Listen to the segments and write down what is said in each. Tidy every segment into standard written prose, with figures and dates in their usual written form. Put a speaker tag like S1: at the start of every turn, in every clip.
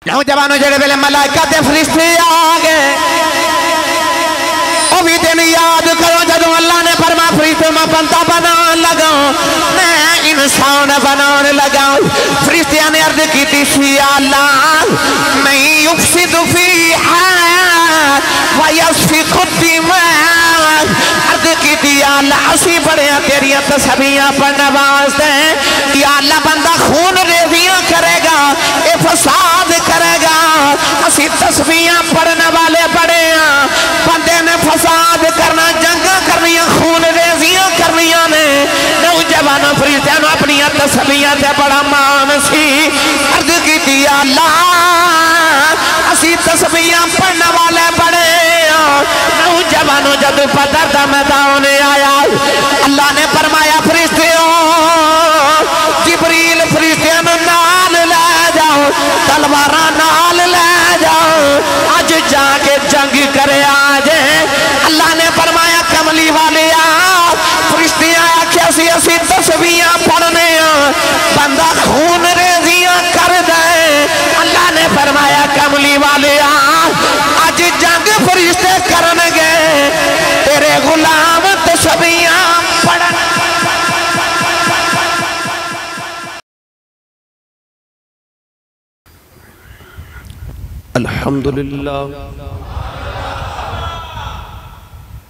S1: نوجوانوں جڑے ویلے ملائکہ تے فرشتے آ گئے او بھی دن یاد کرو جدوں اللہ نے فرمایا فرشتے میں بندہ بنان لگا میں انسان بنان لگا فرشتیاں نے عرض کی تھی یا اللہ میں یفسد فیہا ویسفک الدماء عرض کی تھی یا اللہ اسی بڑے تیریاں تسبیحاں پڑھنے واسطے یا اللہ بندہ خون ریزیاں کرے گا اے فساد کرے گا اسی تسبیحاں پڑھنے والے بڑے ہیں بندے نے فساد کرنا جنگاں کرنیاں خون ریزیاں کرنیاں نے نوجوانوں فرشتیاں اپنی تسبیحاں تے بڑا مان سی عرض کی تھی یا اللہ اسی تسبیحاں پڑھنے والے بڑے نوجوانوں جب بدر دا میدان آیا اللہ نے فرمایا فرشتیوں جبریل فرشتیاں نال لے جاؤ تلواراں نال لے جاؤ آج جا کے جنگ کرے آجے اللہ نے فرمایا کملی والے فرشتیاں کیسی اسی تسبیحاں پڑھنے بندہ خون ریزیاں کر دے اللہ نے فرمایا کملی والے آج جنگ فرشتے کرنگے تیرے غلام تسبیحاں پڑھنے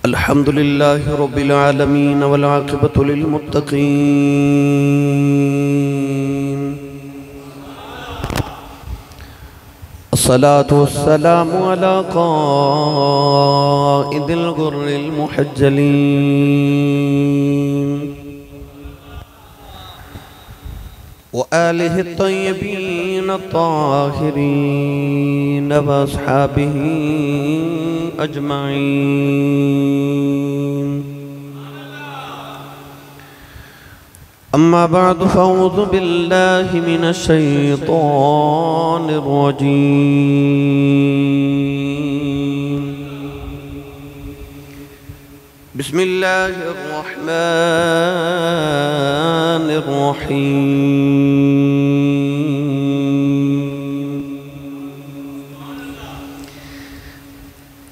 S2: الحمدللہ رب العالمین والعاقبۃ للمتقین الصلاة والسلام علی قائد الغر المحجلین وآلہ الطیبین الطاہرین واصحابہ اجمعین اما بعد فاعوذ باللہ من الشیطان الرجیم بسم اللہ الرحمن الرحیم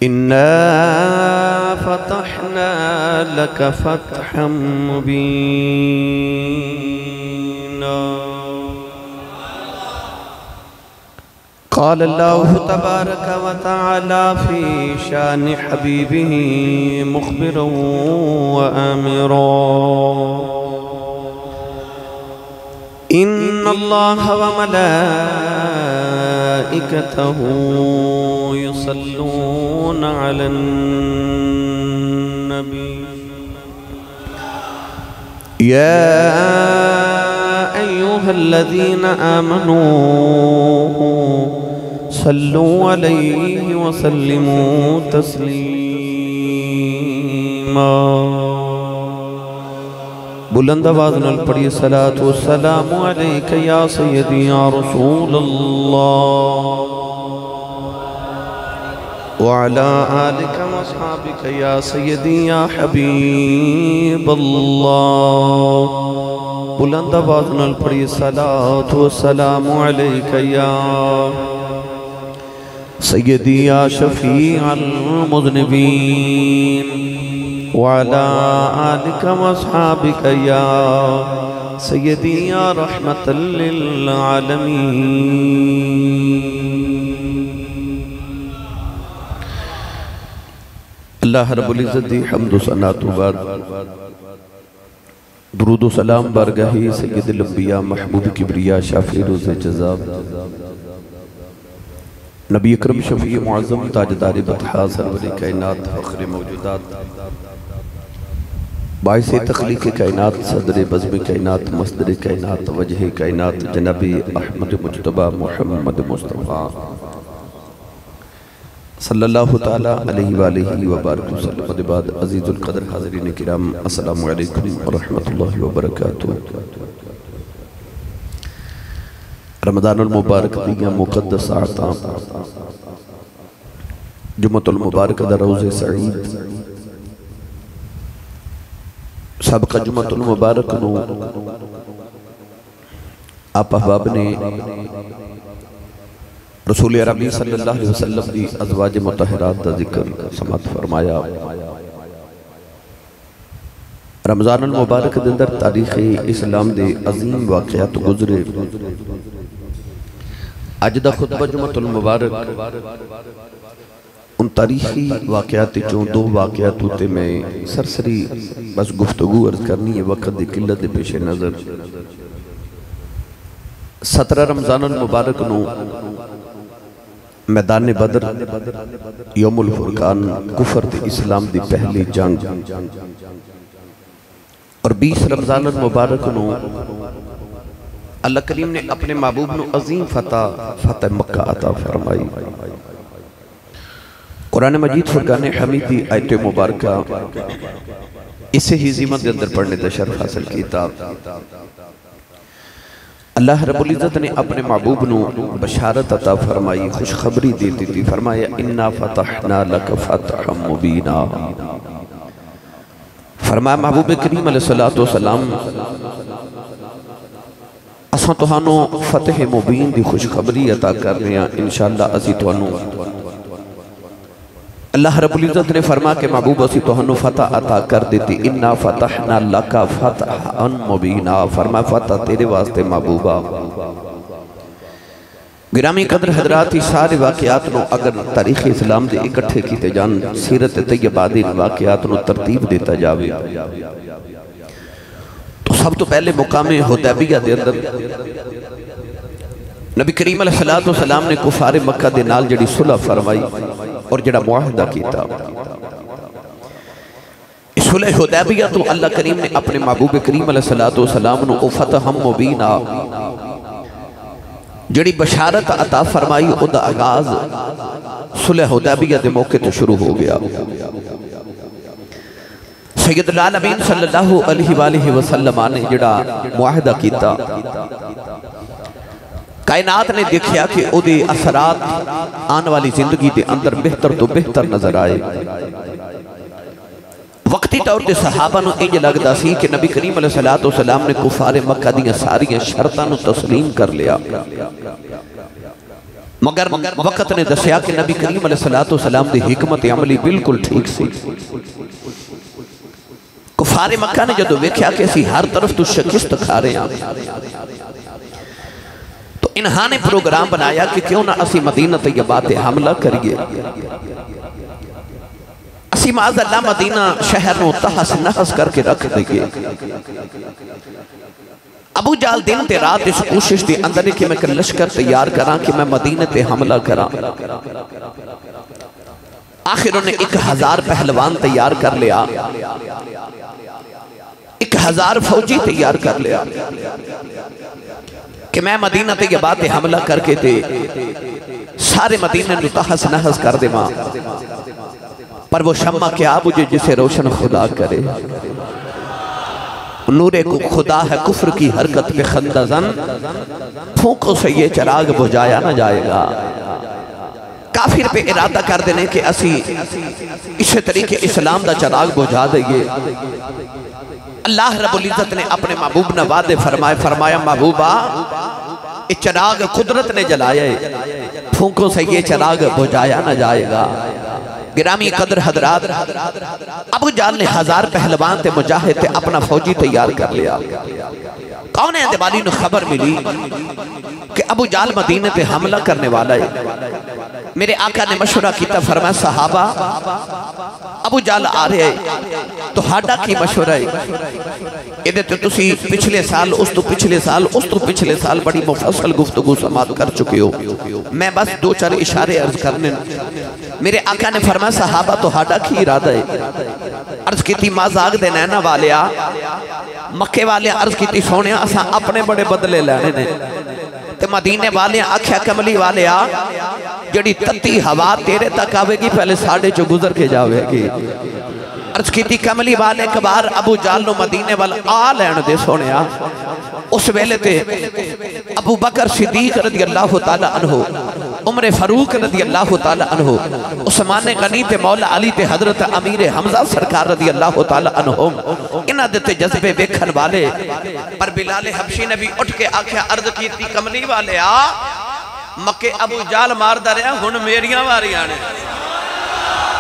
S2: اِنَّا فَتَحْنَا لَكَ فَتْحًا مُبِينًا قال اللہ تبارک و تعالی فی شان حبیبہ مخبرا و آمرا ان اللہ و ملائکتہ يصلون على النبي يا أيها الذين آمنوا صلوا عليه وسلموا تسليما بلند آواز نال پڑھیے الصلاة والسلام عليك يا سيدي يا رسول الله وعلى آلك وأصحابك يا سيدي يا حبيب الله بلند آواز نال پڑھیے الصلاة والسلام عليك يا سيدي يا شفيع المذنبين وعلى آلك وأصحابك يا سيدي يا رحمة للعالمين اللہ رب العزت دی حمد و ثناء و بعد درود و سلام بارگاہی سید الانبیاء محبوب کبریاء شافی روز جزا نبی اکرم شفیع معظم تاجدار بطحا سرور کائنات فخر موجودات باعث تخلیق کائنات صدر بزم کائنات مصدر کائنات وجہ کائنات جناب احمد مجتبہ محمد مصطفیٰ صلی اللہ تعالیٰ علیہ وآلہ وبارک وسلم بعد عزیز القدر حاضرین کرام السلام علیکم ورحمۃ اللہ وبرکاتہ رمضان المبارک دیاں مقدس آتاں جمعۃ المبارک در روز سعید سابقہ جمعۃ المبارک نو آپ احباب نے رسول عربی صلی اللہ علیہ وسلم دی ازواج مطہرات دا ذکر سماعت فرمایا۔ رمضان المبارک دے اندر تاریخ اسلام دے عظیم واقعات گزرے۔ اج دا خطبہ جمعۃ المبارک ان تاریخی واقعات چوں دو واقعات ہوتے میں سرسری بس گفتگو عرض کرنی ہے وقت دی قلت دے پیش نظر۔ 17 رمضان المبارک نو میدان بدر یوم الفرقان کفر تے اسلام دی پہلی جنگ، اور 20 رمضان المبارک نو اللہ کریم نے اپنے محبوب نو عظیم فتح مکہ عطا فرمائی۔ قرآن مجید فرقان حمید دی آیت مبارکہ اسے ہی زیمت دے اندر پڑھنے دا شرف حاصل کیتا۔ اللہ رب العزت نے اپنے محبوب نو بشارت عطا فرمائی، خوشخبری دیتی تھی، فرمایا اِنَّا فَتَحْنَا لَكَ فَتْحًا مُبِينًا۔ فرمایا محبوب کریم علیہ السلام اساں تہانو فتح مبین دی خوشخبری عطا کر رہے ہیں، انشاءاللہ اسی تہانو اللہ رب العزت نے فرما کہ محبوب اسی تہانو فتح عطا کر دیتی۔ اِنَّا فَتَحْنَا لَكَ فَتْحًا مُبِينًا، فرما فتح تیرے واسطے محبوبہ۔ گرامی قدر حضرات، اس سارے واقعات نو اگر تاریخ اسلام دے اکٹھے کیتے جان، سیرت طیبہ دے واقعات نو ترتیب دیتا جاوے، تو سب تو پہلے مقام حدیبیہ دے اندر نبی کریم علیہ السلام نے کفار مکہ دے نال جڑی صلح فرمائی اور جڑا معاہدہ کیتا۔ اس صلح حدیبیہ تو اللہ کریم نے اپنے محبوب کریم علیہ السلام نو فتح مبینہ جڑی بشارت عطا فرمائی، او دا آغاز صلح حدیبیہ دے موقع تو شروع ہو گیا۔ سید العالمین صلی اللہ علیہ وآلہ وسلم نے جڑا معاہدہ کیتا، کائنات نے دیکھیا کہ او دے اثرات آن والی زندگی دے اندر بہتر تو بہتر نظر آئے۔ وقتی طور دے صحابہ نو انج لگدا سی کہ نبی کریم علیہ السلام نے کفار مکہ دیاں ساریاں شرطاں نو تسلیم کر لیا، مگر وقت نے دسیا کہ نبی کریم علیہ السلام دی حکمت عملی بالکل ٹھیک سی۔ کفار مکہ نے جدو ویکھیا کہ اسی ہر طرف تو شکست کھا رہے ہیں، تو انہاں نے پروگرام بنایا کہ کیوں نہ اسی مدینہ طیبہ تے حملہ کریے، اسی معاذ اللہ مدینہ شہر نو تحس نحس کر کے رکھ دئیے۔ ابو جال دن تے رات اس کوشش دی اندر کہ میں لشکر تیار کراں کہ میں مدینہ تے حملہ کراں۔ آخر انہیں 1000 پہلوان تیار کر لیا، 1000 فوجی تیار کر لیا کہ میں مدینہ طیبہ تے حملہ کر کے تے سارے مدینہ نو تحس نحس کر دے ماں، پر وہ شمع کیا بجھے جسے روشن خدا کرے۔ نور کو خدا ہے کفر کی حرکت پہ خندہ زن، پھونکوں سے یہ چراغ بجھایا نہ جائے گا۔ کافر پہ ارادہ کر دینے کہ اسی اسی طریقے اسلام دا چراغ بجھا دئیے۔ اللہ رب العزت نے اپنے محبوب نے وعدے فرمایا محبوبہ یہ چراغ قدرت نے جلائے، پھونکوں سے یہ چراغ بجھایا نہ جائے گا۔ گرامی قدر حضرات، ابو جال نے 1000 پہلوان تے مجاہد تے اپنا فوجی تیار کر لیا۔ کون ہے دیوالی نے خبر ملی کہ ابو جال مدینہ تے حملہ کرنے والا ہے۔ میرے آقا نے مشورہ کیتا، فرمایا صحابہ ابو جال آ رہے ہیں تو ہاڈا کی مشورہ ہے، ادھے تو تسی پچھلے سال اس تو پچھلے سال اس تو پچھلے سال بڑی مفصل گفتگو سماعت کر چکے ہو، میں بس 2-4 اشارے عرض کرنے۔ میرے آقا نے فرمایا صحابہ تو ہاڈا کی ارادہ ہے؟ عرض کی تھی مازاگ دے نینا والیا، مکے والے عرض کی تھی سونے اساں اپنے بڑے بدلے لینے نے، تے مدینے والے آکھیا کملی والے جڑی تتی ہوا تیرے تک آوے گی پہلے ساڑھے جو گزر کے جاوے گی۔ عرض کی تھی کملی والے کبار ابو جال نو مدینے والا آ لین دے سونے اس ویلے تے ابو بکر صدیق رضی اللہ تعالیٰ عنہ، عمر فاروق رضی اللہ تعالیٰ عنہ، عثمان غنی تے مولا علی تے حضرت امیر حمزہ سرکار رضی اللہ تعالیٰ عنہ، انہاں دیتے جذبے بیکھن والے پر بلال حبشی نے بھی اٹھ کے آکھیا عرض کی تھی کملی والے مکے ابو جال مار دا رہا ہن میریاں واریاں نے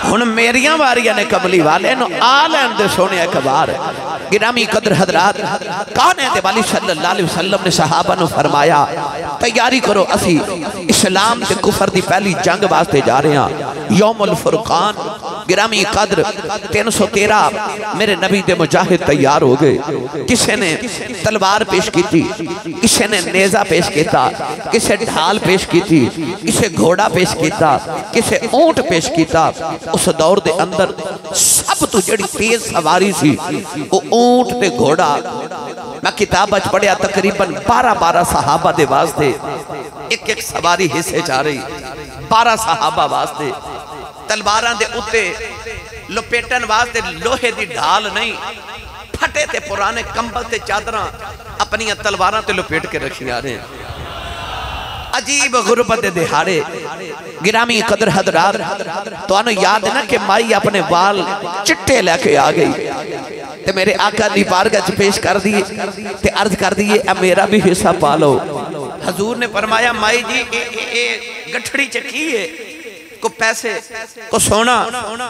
S2: ہن میریاں واریاں نے کملی والے نو آلین دے سونے اکبار گرامی قدر حضرات کانے دے والی صلی اللہ علیہ وسلم نے صحابہ نو فرمایا تیاری کرو اسی اسلام تے کفر دی پہلی جنگ واسطے جا رہے ہیں یوم الفرقان گرامی قدر 313 میرے نبی دے مجاہد تیار ہو گئے کسے نے تلوار پیش کی تھی کسے نے نیزہ پیش کیتا کسے ڈھال پیش کی تھی کسے گھوڑا پیش کیتا کسے اونٹ پیش کیتا اس دور دے اندر سب تو جڑی تیز سواری سی وہ اونٹ تے گھوڑا میں کتاب اچ پڑھیا تقریباً 12 صحابہ دے واسطے ایک سواری حصے چاہ رہی 12 صحابہ واسطے تلواراں دے اتے لپیٹن واسطے لوہے دی ڈھال نہیں پھٹے تے پرانے کمبل تے چادراں اپنی تلواراں تے لپیٹ کے رکھی آ رہے ہیں عجیب غربت دہاڑے گرامی قدر حضرات تو آنو یاد ہے نا کہ مائی اپنے وال چٹے لے کے آ گئی تے میرے آقا دی بارگاہ پیش کر دیئے تے عرض کر دیئے اب میرا بھی حصہ پالو حضور نے فرمایا مائی جی گٹھڑی چکی ہے کو پیسے کو سونا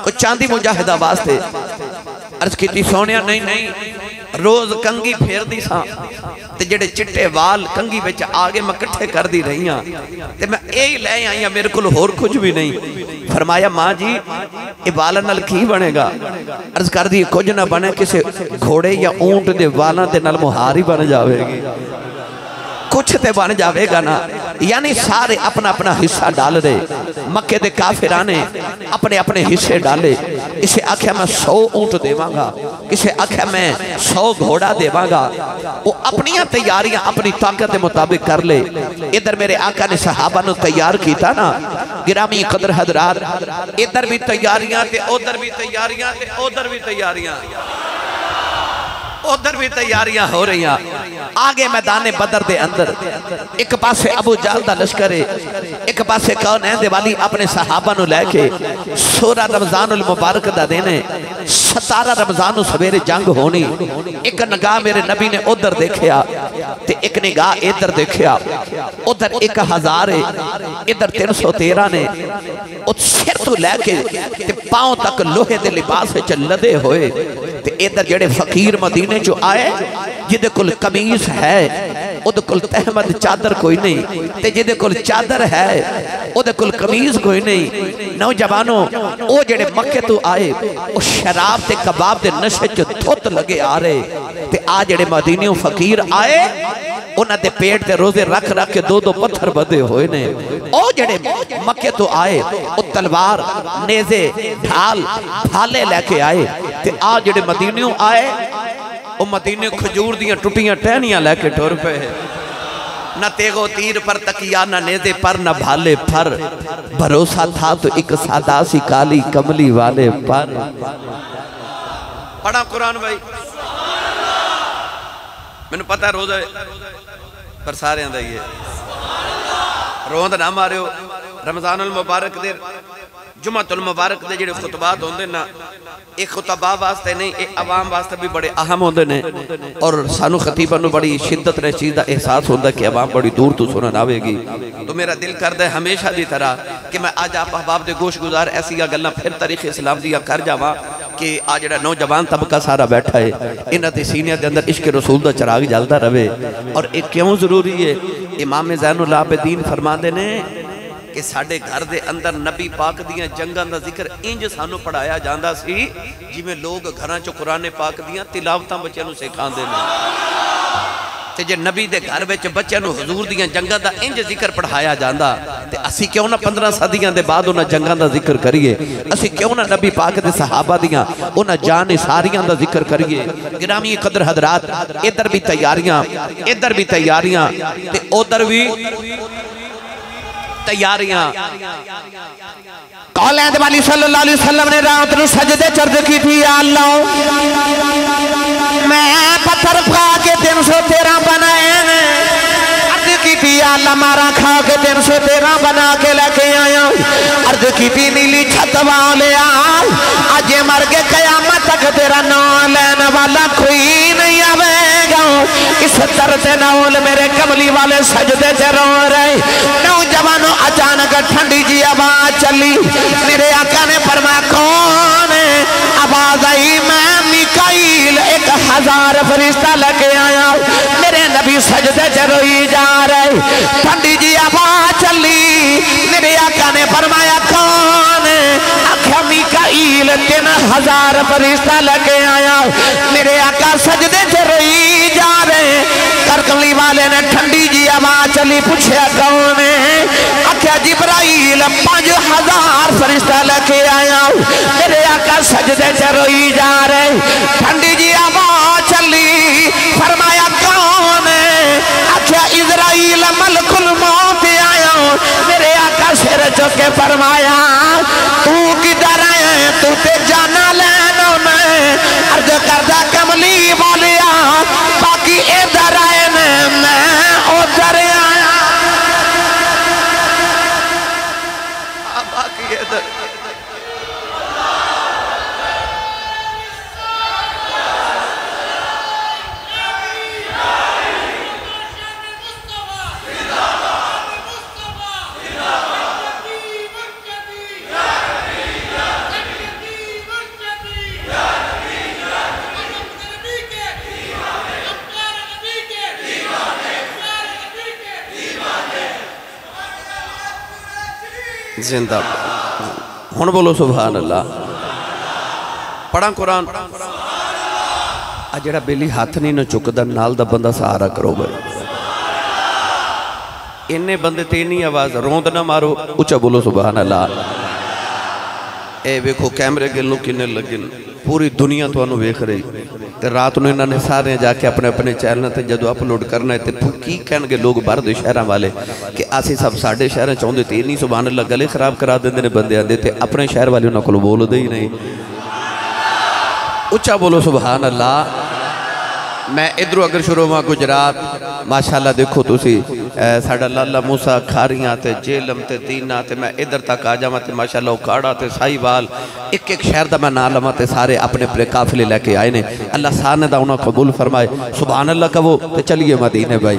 S2: کو چاندی مجاہدہ واسطے عرض کی تھی سونیا نہیں روز کنگی پھیر دی ساں تے جڑے چٹے وال کنگی بچ آگے میں کٹھے کر دی رہی ہیں تے میں اے لے آئی ہیں میرے کل ہور کچھ بھی نہیں فرمایا ماں جی یہ والا نل کی بنے گا عرض کر دی کچھ نہ بنے کسے گھوڑے یا اونٹ دے والا دے نل مہاری بن جاوے گی کچھ تے بن جاوے گا نا یعنی سارے اپنا اپنا حصہ ڈال رہے مکے دے کافرانے اپنے اپنے حصے ڈالے اسے آکھیا میں 100 اونٹ دیواں گا اسے آکھیا میں 100 گھوڑا دیواں گا وہ اپنی تیاریاں اپنی طاقت مطابق کر لے ادھر میرے آقا نے صحابہ نو تیار کیتا نا گرامی قدر حضرات ادھر بھی تیاریاں تے ادھر بھی تیاریاں تے ادھر بھی تیاریاں ادھر بھی تیاریاں ہو رہی ہیں آگے میدان بدر دے اندر ایک پاسے ابو جہل دا لشکر ہے ایک پاسے کونین دے والی اپنے صحابہ نو لے کے 16 رمضان المبارک دا دینے 17 رمضان سویرے جنگ ہونی ایک نگاہ میرے نبی نے ادھر دیکھیا تے ایک نگاہ ادھر دیکھیا ادھر 1000 ہے ادھر 313 نے سر تو لے کے تے پاؤں تک لوہے دے لباس سے لدے ہوئے تے ادھر جڑے فقیر مدینے جو آئے جدے کل قمیص ہے ادھے کل تحمد چادر کوئی نہیں تے جدے کل چادر ہے ادھے کل قمیص کوئی نہیں نوجوانوں او جڑے مکے تو آئے او شراب تے کباب دے نشے جو تھوت لگے آ رہے تے آ جڑے مدینیوں فقیر آئے انہاں دے پیٹ دے روزے رکھ رکھ کے 2 پتھر بدے ہوئے نے او جڑے مکے تو آئے او تلوار نیزے ڈھال بھالے لے کے آئے تے آ جڑے مدینیوں آئے او مدینے کھجور دیاں ٹوٹیاں ٹہنیاں لے کے ٹور پہ نہ تیغو تیر پر تکیا نہ نیزے پر نہ بھالے پر بھروسہ تھا تو ایک سادہ سی کالی کملی والے پر پڑھا قرآن بھائی میں نے پتہ ہے روزہ پر سارے اندھا یہ روند نہ مارے ہو رمضان المبارک دے جمعۃ المبارک دے جڑے خطبات ہوندے نا ایک خطبہ واسطے نہیں ایک عوام واسطے بھی بڑے اہم ہوندے نے اور سانو خطیبہ نو بڑی شدت رہ چیز دا احساس ہوندہ کہ عوام بڑی دور تو سنن آوے گی تو میرا دل کردہ ہے ہمیشہ دی طرح کہ میں آج آپ احباب دے گوش گزار ایسی گلنا پھر تاریخ اسلام دیا کر جاواں کہ آج جڑا نوجوان طبقہ سارا بیٹھا ہے انہاں دے سینے دے اندر عشق رسول دا چراغ جلدا رہے اور ایک کیوں ضروری ہے امام زین العابدین فرماندے نے کہ ساڑھے گھر دے اندر نبی پاک دیاں جنگاں دا ذکر انج سانو پڑھایا جاندہ سی جی میں لوگ گھراں چو قرآن پاک دیاں تلاوتاں بچے نو سکھان دے نے تے جے نبی دے گھر وچ بچے نو حضور دیاں جنگاں دا انج ذکر پڑھایا جاندہ تے اسی کیوں نہ 15 صدیاں دے بعد انہاں جنگاں دا ذکر کریے اسی کیوں نہ نبی پاک دے صحابہ دیاں انہاں جان ساریاں دا ذکر کریے گرامی قدر حضرات ادھر بھی تیاریاں تے ادھر بھی تیاریاں
S1: کولین والی صلی اللہ علیہ وسلم نے رات نو سجدے چرد کی تھی یا اللہ میں پتھر پھا کے 313 بنائے عرض کی تھی یا اللہ مارا کھا کے 313 بنا کے لکے آیا عرض کی تھی نیلی چھت والے آل آج مر کے قیامت تک تیرا نام لینے والا کوئی نہیں آوے گا اس درد نول میرے کملی والے سجدے سے رو رہے نوجوانوں اچانک ٹھنڈی جی آواز چلی میرے آقا نے فرمایا کون ہے آواز آئی میں میکائیل 1000 فرشتہ لگے آیا میرے نبی سجدے سے روئی جا رہے ٹھنڈی جی آواز چلی میرے آقا نے فرمایا کون ہے آخیا میکائیل 3000 فرشتہ لگے آیا میرے آقا سجدے سے روئی جا رہے کرکلی والے نے ٹھنڈی جی آواز چلی پوچھا کون ہے آخیا جبرائیل 5000 فرشتہ لگے آیا میرے آقا سجدے سے روئی جا رہے ٹھنڈی جی آواز چلی فرمایا کون ہے آخیا اسرائیل ملک الموت آیا میرے آقا سر چکے فرمایا تو کدھر آئے تو تے جانا لینا میں عرض کردہ کملی والیا باقی ادھر آئے میں ادھر آیا باقی ادھر
S2: زندہ ہون بولو سبحان اللہ پڑھاں قرآن جڑا بیلی ہاتھ نہیں نہ چکدا نال دا بندہ سہارا کرو بھائی انہیں بندے تینی آواز روند نہ مارو اچھا بولو سبحان اللہ اے ویکھو کیمرے کے لوگ کنے لگن پوری دنیا تو انہوں ویکھ رہی تے رات انہوں انہوں نے سارے جا کے اپنے اپنے چینل تے جدو اپلوڈ کرنا ہے تے کی کہنگے لوگ باہر دے شہرہ والے کہ آسی سب ساڑھے شہرہ چاہوں دے نہیں سبحان اللہ گلے خراب کرا دیندے بندے آدھے تے اپنے شہر والے انہوں کو بولو دے ہی نہیں اچھا بولو سبحان اللہ میں ادھروں اگر شروع ہوا گجرات ماشاءاللہ دیکھو تسی ساڑھا لالا موسیٰ کھاریاں تے جیلم تے دینہ تے میں ادھر تک آجاما تے ماشاءاللہ اکاڑا تے سائی وال ایک شہر دا میں نالما تے سارے اپنے اپنے قافلے لے کے آئے نے اللہ سانے دا انہوں قبول فرمائے سبحان اللہ کا وہ تے چلیے مدینے بھائی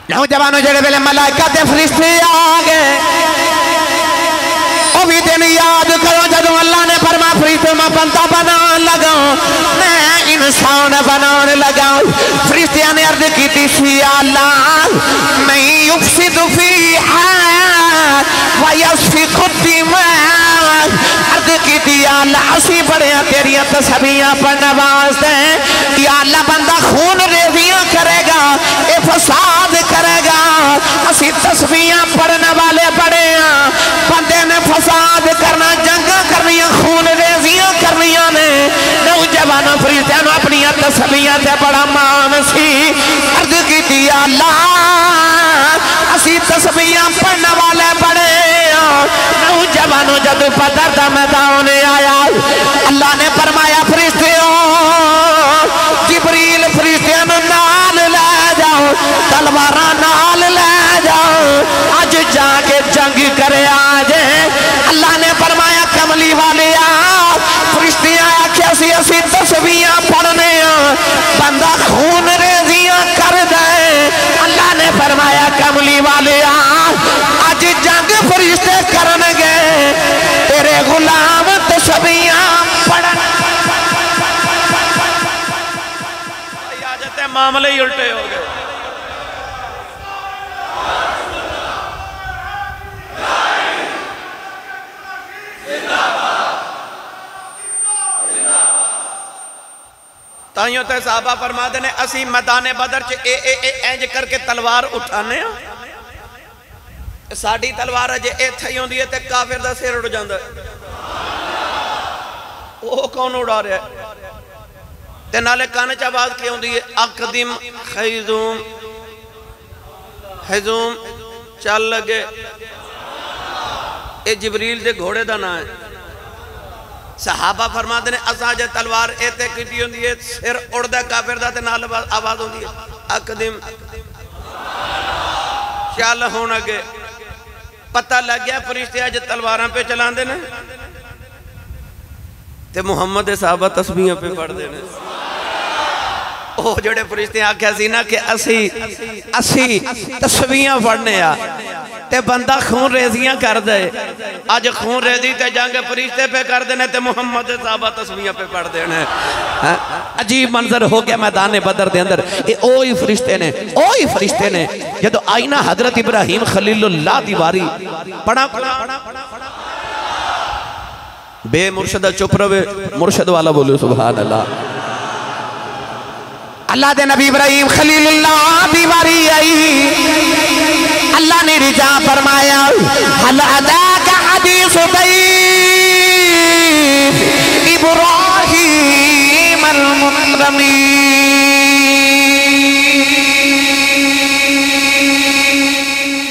S1: نوجوانوں جڑے بلے ملائکہ تے فرشتے آگے او بھی دن یاد کرو جدو اللہ نے فرما فرشتے میں بندہ بنان لگاؤں میں انسان بنان لگاؤں فرشتیاں نے عرض کی تھی یا اللہ میں یفسد فی حیات ویسفق الدماء عرض کی تھی یا اللہ اسی بڑے تیریاں تسبیحاں پر نواز دیں یا اللہ بندہ خون ریزیاں کرے گا اے فساد کرے گا اسی تسبیحاں پڑھنے والے بڑے ہیں بندے نے فساد کرنا جنگاں کرنیاں خون ریزیاں کرنیاں نے نوجوانوں فرشتیاں نے اپنی تسبیحاں سے بڑا مان سی عرض کی تھی یا اللہ اسی تسبیحاں پڑھنے والے بڑے ہیں نوجوانوں جب بدر دا میدان آیا اللہ نے فرمایا فرشتیوں جبریل فرشتیاں نال لے جاؤ تلواراں نال لے جاؤ آج جا کے جنگ کرے آجے اللہ نے فرمایا کملی والے فرشتیاں آکھے اسی تسبیحاں پڑھنے بندہ خون ریزیاں کر دے اللہ نے فرمایا کملی والے آج جنگ فرشتے کرنگے تیرے غلام تسبیحاں پڑھنے معاملے ہی الٹے ہو گئے تائیوں تے صحابہ فرما دینے اسی میدان بدر چے اینج کر کے تلوار اٹھانے ساڑھی تلوار جے اے تھائیوں دیئے تے کافر دا سیر اڑ جاندہ وہ کون اڑا رہے ہیں تے نالے کانے چا باز کیوں دیئے اقدم خیزوم حیزوم چل لگے اے جبریل دے گھوڑے دا نا ہے صحابہ فرما دینے اساجہ تلوار ایتے کٹی ہوں دیئے سر اڑدہ کافر دا تے نال آواز ہوں دیئے اقدم چل ہونا گے پتہ لگ گیا فرشتے آج تلواراں پہ چلان دینے تے محمد صحابہ تسبیحاں پہ پڑھ دینے
S2: وہ جڑے فرشتے آکھیا سی نا کہ اسی تسبیحاں پڑھنے آ تے بندہ خون ریزیاں کر دے آج خون ریزی تے جنگ فرشتے پہ کر دینے تے محمد صحابہ تسبیحاں پہ پڑھ دینے عجیب منظر ہو گیا میدان بدر دے اندر اوہی فرشتے نے جدو آئینہ حضرت ابراہیم خلیل اللہ دیواری پڑھا بے مرشدہ چپ روے مرشد والا بولو سبحان اللہ
S1: اللہ دے نبی ابراہیم خلیل اللہ دیواری آئی اللہ نے رجا فرمایا حل اداک حدیث ضیف ابراہیم المکرمین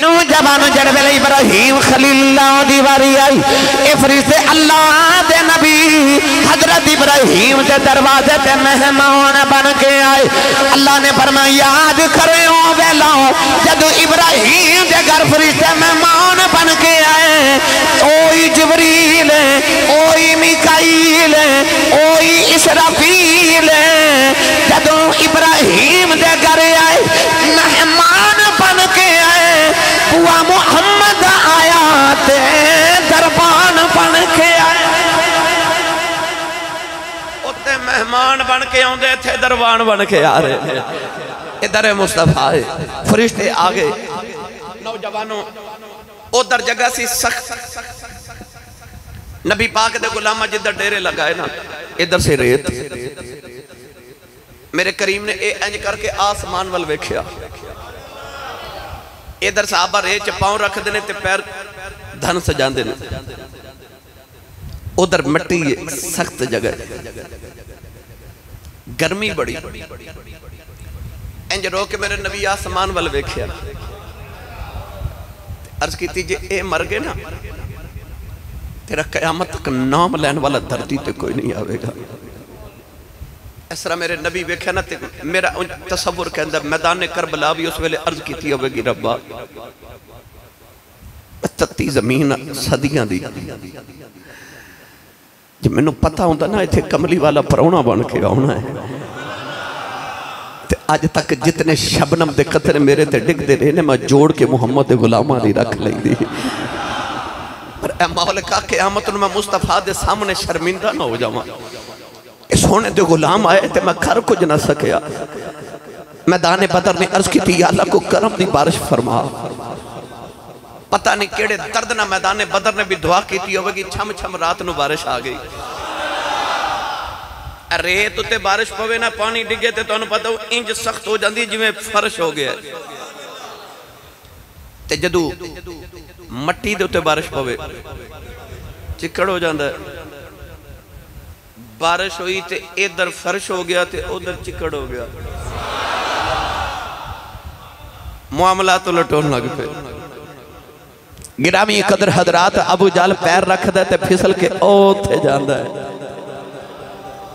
S1: نوجوان جڑویل ابراہیم خلیل اللہ دیواری آئی اے فرشتے اللہ دے نبی حضرت ابراہیم دے دروازے تے مہمان بن کے آئے اللہ نے فرمایا یاد کرے ہو ویلا جدو ابراہیم دے گھر فرشتے مہمان بن کے آئے اوہی جبریل اوہی میکائیل اوہی اسرافیل جدو ابراہیم دے گھر آئے مہمان بن کے آئے ہوا محمد آیا تے دربان بن کے آئے
S2: اتے مہمان بن کے ہوندے تھے دربان بن کے آ رہے ہیں ادھر مصطفیٰ فرشتے آگے نوجوانوں ادھر جگہ سی سخت نبی پاک دے غلامہ جدھر ڈیرے لگائے نا ادھر سے ریت میرے کریم نے اے انج کر کے آسمان وال ویکھیا ادھر صحابہ ریچ پاؤں رکھ دینے تے پیر دھن سجان دینے ادھر مٹی سخت جگہ گرمی بڑی انج رو کے میرے نبی آسمان وال ویکھیا عرض کی تھی جے اے مر گئے نا تیرا قیامت تک نام لین والا دھرتی تے کوئی نہیں آوے گا اس طرح میرے نبی ویکھیا نا میرا تصور کے اندر میدان کربلا بھی اس ویلے عرض کی تھی ہوئے گی ربا تتی زمین صدیاں دی جب میں نے پتا ہوں نا ایتھے کملی والا پرونا بن کے آنا ہے آج تک جتنے شبنم دے قطرے میرے تے ڈگ دے رہے میں جوڑ کے محمد غلامہ دی رکھ لیں دی پر اے مولکہ قیامت میں مصطفیٰ دے سامنے شرمندہ نہ ہو جاؤں اس ہونے دے غلام آئے تے میں کر کچھ نہ سکیا میدان بدر نے عرض کی تھی یا اللہ کو کرم دی بارش فرما پتہ نہیں کیڑے دردنا میدان بدر نے بھی دعا کی تھی ہوگی چھم چھم رات نو بارش آ گئی ریت تے بارش پوے نا پانی ڈگے تے تو انہوں پتہ انج سخت ہو جاندی جو میں فرش ہو گیا تے جدو مٹی دے تے بارش پوے چکڑ ہو جاندہ ہے بارش ہوئی تے ادھر فرش ہو گیا تے ادھر چکڑ ہو گیا معاملات تو لٹون لگ پہ گرامی قدر حضرات ابو جال پیر رکھ دے تے پھسل کے تھے جاندہ ہے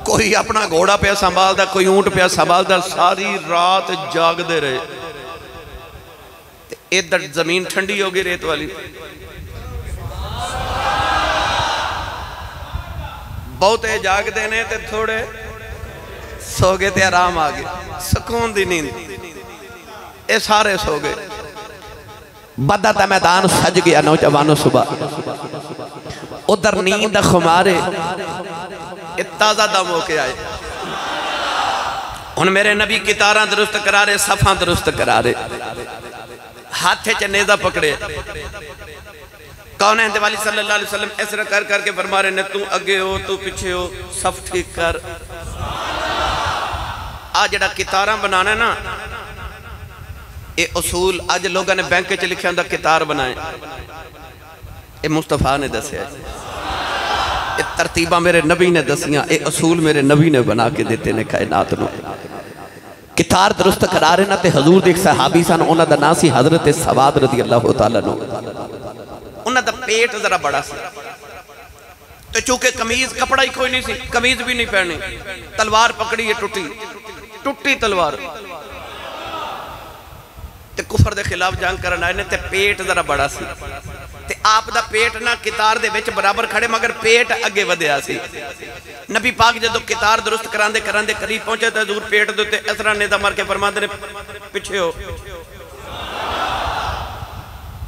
S2: کوئی اپنا گھوڑا پہ سنبھال دا کوئی اونٹ پہ سنبھال دا ساری رات جاگ دے رہے ادھر زمین ٹھنڈی ہوگی ریت والی بہت جاگ دینے تے تھوڑے سو گئے تے آرام آگے سکون دی نیند اے سارے سو گئے بدر دا میدان سج گیا نوجوانوں صبح ادھر نیند خمارے تازہ دم ہو کے آئے ان میرے نبی کی تاراں درست کرارے صفاں درست کرارے ہاتھے چے نیزہ پکڑے کون ہے والی صلی اللہ علیہ وسلم ایسا کر کر کے فرما رہے نے تو اگے ہو تو پیچھے ہو صف ٹھیک کر آج جڑا کتاراں بنانا ہے نا اے اصول آج لوگاں نے بینک چے لکھے اندر کتار بنائیں اے مصطفیٰ نے دسے اے ترتیبہ میرے نبی نے دسیاں اے اصول میرے نبی نے بنا کے دیتے نے کائنات نو کتار درست کرارے نا تے حضور دیکھ صحابی سان انہا دا ناسی حضرت سواد رضی اللہ تعالیٰ نو انہا دا پیٹ ذرا بڑا سی تو چونکہ کمیز کپڑا ہی کوئی نہیں سی کمیز بھی نہیں پہنی تلوار پکڑی یہ ٹوٹی تلوار تے کفر دے خلاف جنگ کرنا آئے نے تے پیٹ ذرا بڑا سی تے آپ دا پیٹ نہ کتار دے وچ برابر کھڑے مگر پیٹ اگے ودیا سی نبی پاک جدو کتار درست کراندے کراندے قریب پہنچے تے حضور پیٹ دوتے اس طرح نیدہ مار کے فرماندے نے پچھے ہو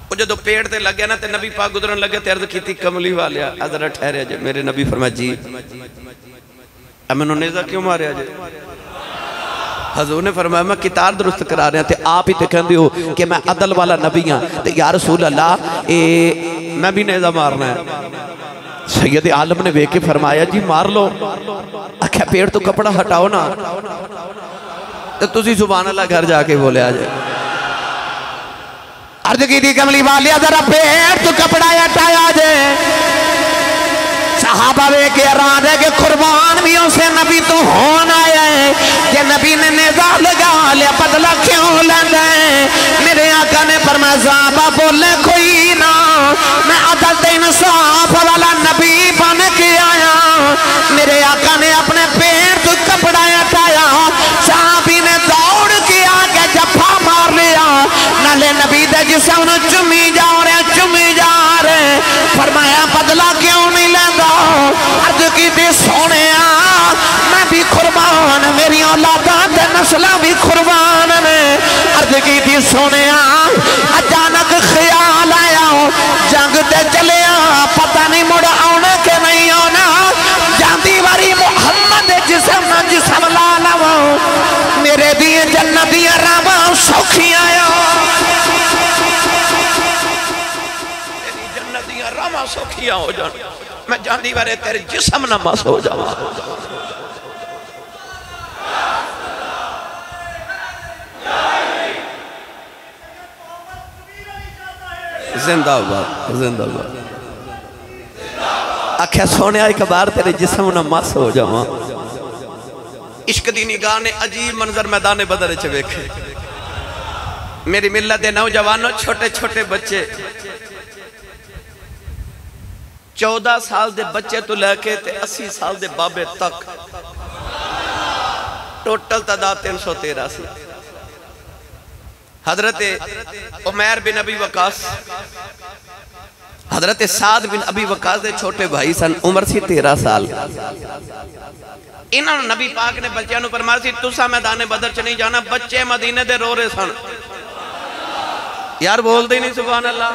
S2: وہ جدو پیٹ تے لگیا نا تے نبی پاک گزرن لگے تے عرض کیتی کملی والیا ذرا ٹھہرے جے میرے نبی فرمایا جی امنو نیزہ کیوں ماریا جے حضور نے فرمایا میں کتار درست کرا رہے ہیں تے آپ ہی تے کہندے ہو کہ میں عدل والا نبی ہاں تے یا رسول اللہ میں بھی نیزہ مارنا ہے سید عالم نے وے کے فرمایا جی مار لو اکھا پیڑ تو کپڑا ہٹاؤ نا تو تسی سبحان اللہ گھر جا کے بولے آجائے
S1: عرض کی تھی کملی والیا ذرا پیڑ تو کپڑا ہٹایا جائے صحابہ وے کے ارادے کے قربان بھی اسے نبی تو ہونا ہے کہ نبی نے نیزہ لگا لیا بدلہ کیوں لیندے میرے آقا نے فرمایا صحابہ بولے کوئی نہ میں عدل انصاف والا نبی بن کے آیا میرے آقا نے اپنے پیر تو کپڑا ہٹایا صحابی نے دوڑ کے آگے جفا مار لیا نالے نبی دے جسے انہوں چمی جا رہے فرمایا بدلہ کیوں نہیں لیندہ عرض کی دی سونے میں بھی قربان میری اولادات نسلہ بھی قربان میں عرض کی دی سونے اچانک خیال آیا جنگ تے چلے پتہ نہیں مڑ آنے کے نہیں آنا جاندی واری محمد جسم لالا میرے دیئے جنتی راما سوکھی آیا
S2: میری جنتی راما سوکھی ہو جانا میں جاندی وارے تیرے جسم نہ مس ہو جاؤں زندہ بات آکھیا سونے آئی کبار تیرے جسم نہ مس ہو جاؤں عشق دی نگاہ نے عجیب منظر میدان بدر چے بیکھے میری ملت دے نوجوانوں چھوٹے چھوٹے بچے 14 سال دے بچے تو لے کے 80 سال دے بابے تک ٹوٹل تعداد 313 سی حضرت عمیر بن ابی وقاص حضرت سعد بن ابی وقاص دے چھوٹے بھائی سن عمر سی 13 سال انہوں نبی پاک نے بچیاں نو فرمایا سی تسا میدان بدر چ نہیں جانا بچے مدینے دے رو رہے سن یار بول دے نہیں سبحان اللہ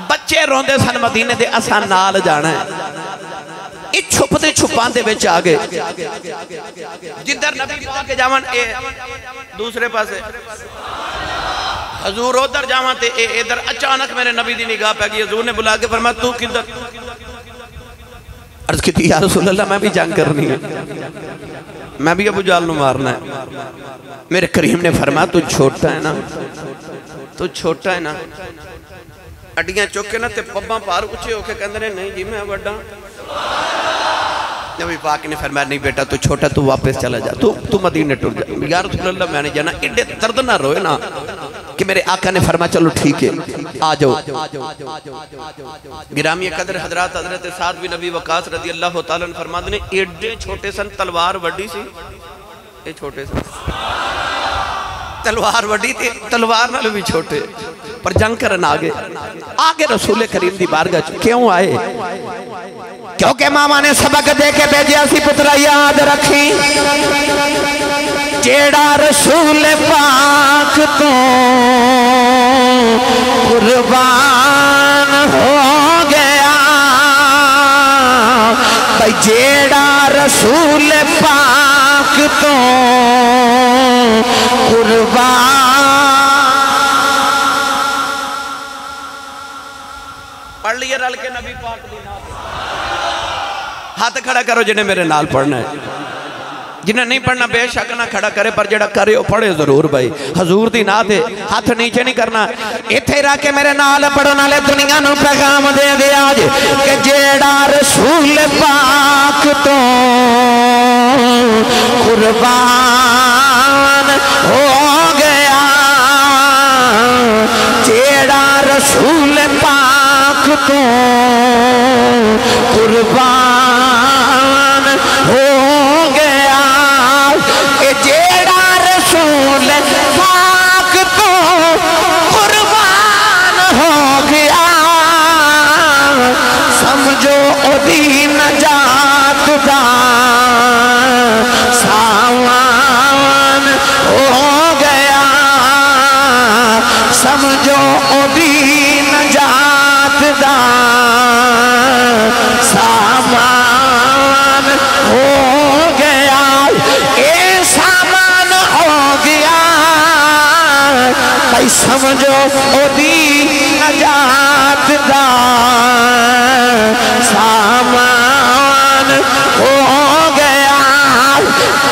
S2: بچے روندے سن مدینے دے اساں نال جانا ہے یہ چھپتے چھپان دے بیچ آگے جدر نبی پاک کے جاوان دوسرے پاسے حضور ادھر جاوان تے ادھر اچانک میرے نبی دی نگاہ پہ گئی حضور نے بلا کے فرمایا تو کدھر عرض کی تھی یا رسول اللہ میں بھی جنگ کرنی ہے میں بھی ابو جال نو مارنا ہے میرے کریم نے فرمایا تو چھوٹا ہے نا تو چھوٹا ہے نا اڈیاں چوکے نا تے پباں پار اچھے ہو کے کہندے نہیں جی میں بڑا نبی پاک نے فرمایا نہیں بیٹا تو چھوٹا تو واپس چلا جا تو مدینے ٹر جا یا رسول اللہ میں نے جانا اڈے درد نہ روئے نا کہ میرے آقا نے فرمایا چلو ٹھیک ہے آ جاؤ گرامی قدر حضرات حضرت سعد بن ابی وقاص رضی اللہ تعالیٰ نے فرمایا نے اڈے چھوٹے سن تلوار وڈی سی اے چھوٹے سن تلوار وڈی تھی تلوار نہ بھی چھوٹے پر جنگ کرن آگے رسول کریم دی بارگاہ کیوں آئے
S1: کیونکہ ماما نے سبق دے کے بھیجیا سی پترا یاد رکھی جیڑا رسول پاک تو قربان ہو گیا بھائی جیڑا رسول پاک تو قربان
S2: پڑھ لیے رل کے نبی پاک دی نام ہاتھ کھڑا کرو جنہیں میرے نال پڑھنا ہے جنہیں نہیں پڑھنا بے شک نہ کھڑا کرے پر جڑا کرے وہ پڑھے ضرور بھائی حضور دی نات ہے ہاتھ نیچے نہیں کرنا اتھے رہ کے میرے نال پڑھنا لے دنیا نو پیغام دے دیا آج کہ جیڑا رسول پاک تو قربان ہو گیا جیڑا رسول پاک تو قربان ہو گیا کہ جیڑا رسول پاک تو قربان ہو گیا
S1: دا سامان ہو گیا سمجھو اودی نجات دا سامان ہو گیا اے سامان ہو گیا بھائی سمجھو اودی نجات دا سامان ہو گیا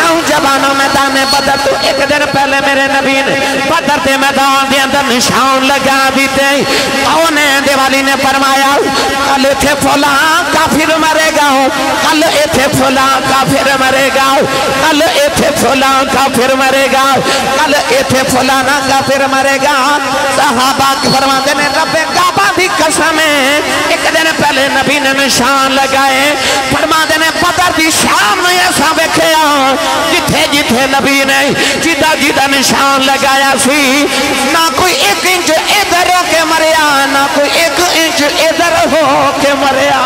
S1: نوجوانوں میدان بدر تو ایک دن پہلے میرے نبی نے بدر دے میدان دے اندر نشان لگا دیتے اونے دیوالی نے فرمایا کل ایتھے فلاں کافر مرے گا کل ایتھے فلاں کافر مرے گا کل ایتھے فلاں کافر مرے گا کل ایتھے فلاں کافر مرے گا صحابہ فرماتے نے رب کعبہ دی قسم ہے ایک دن پہلے نبی نے نشان لگائے فرماتے نے بدر دی شام میں ایسا ویکھیا جتھے جتھے نبی نے جیدہ جیدہ نشان لگایا سی نہ کوئی ایک انچ ادھر ہو کے مریا نہ کوئی ایک انچ ادھر ہو کے مریا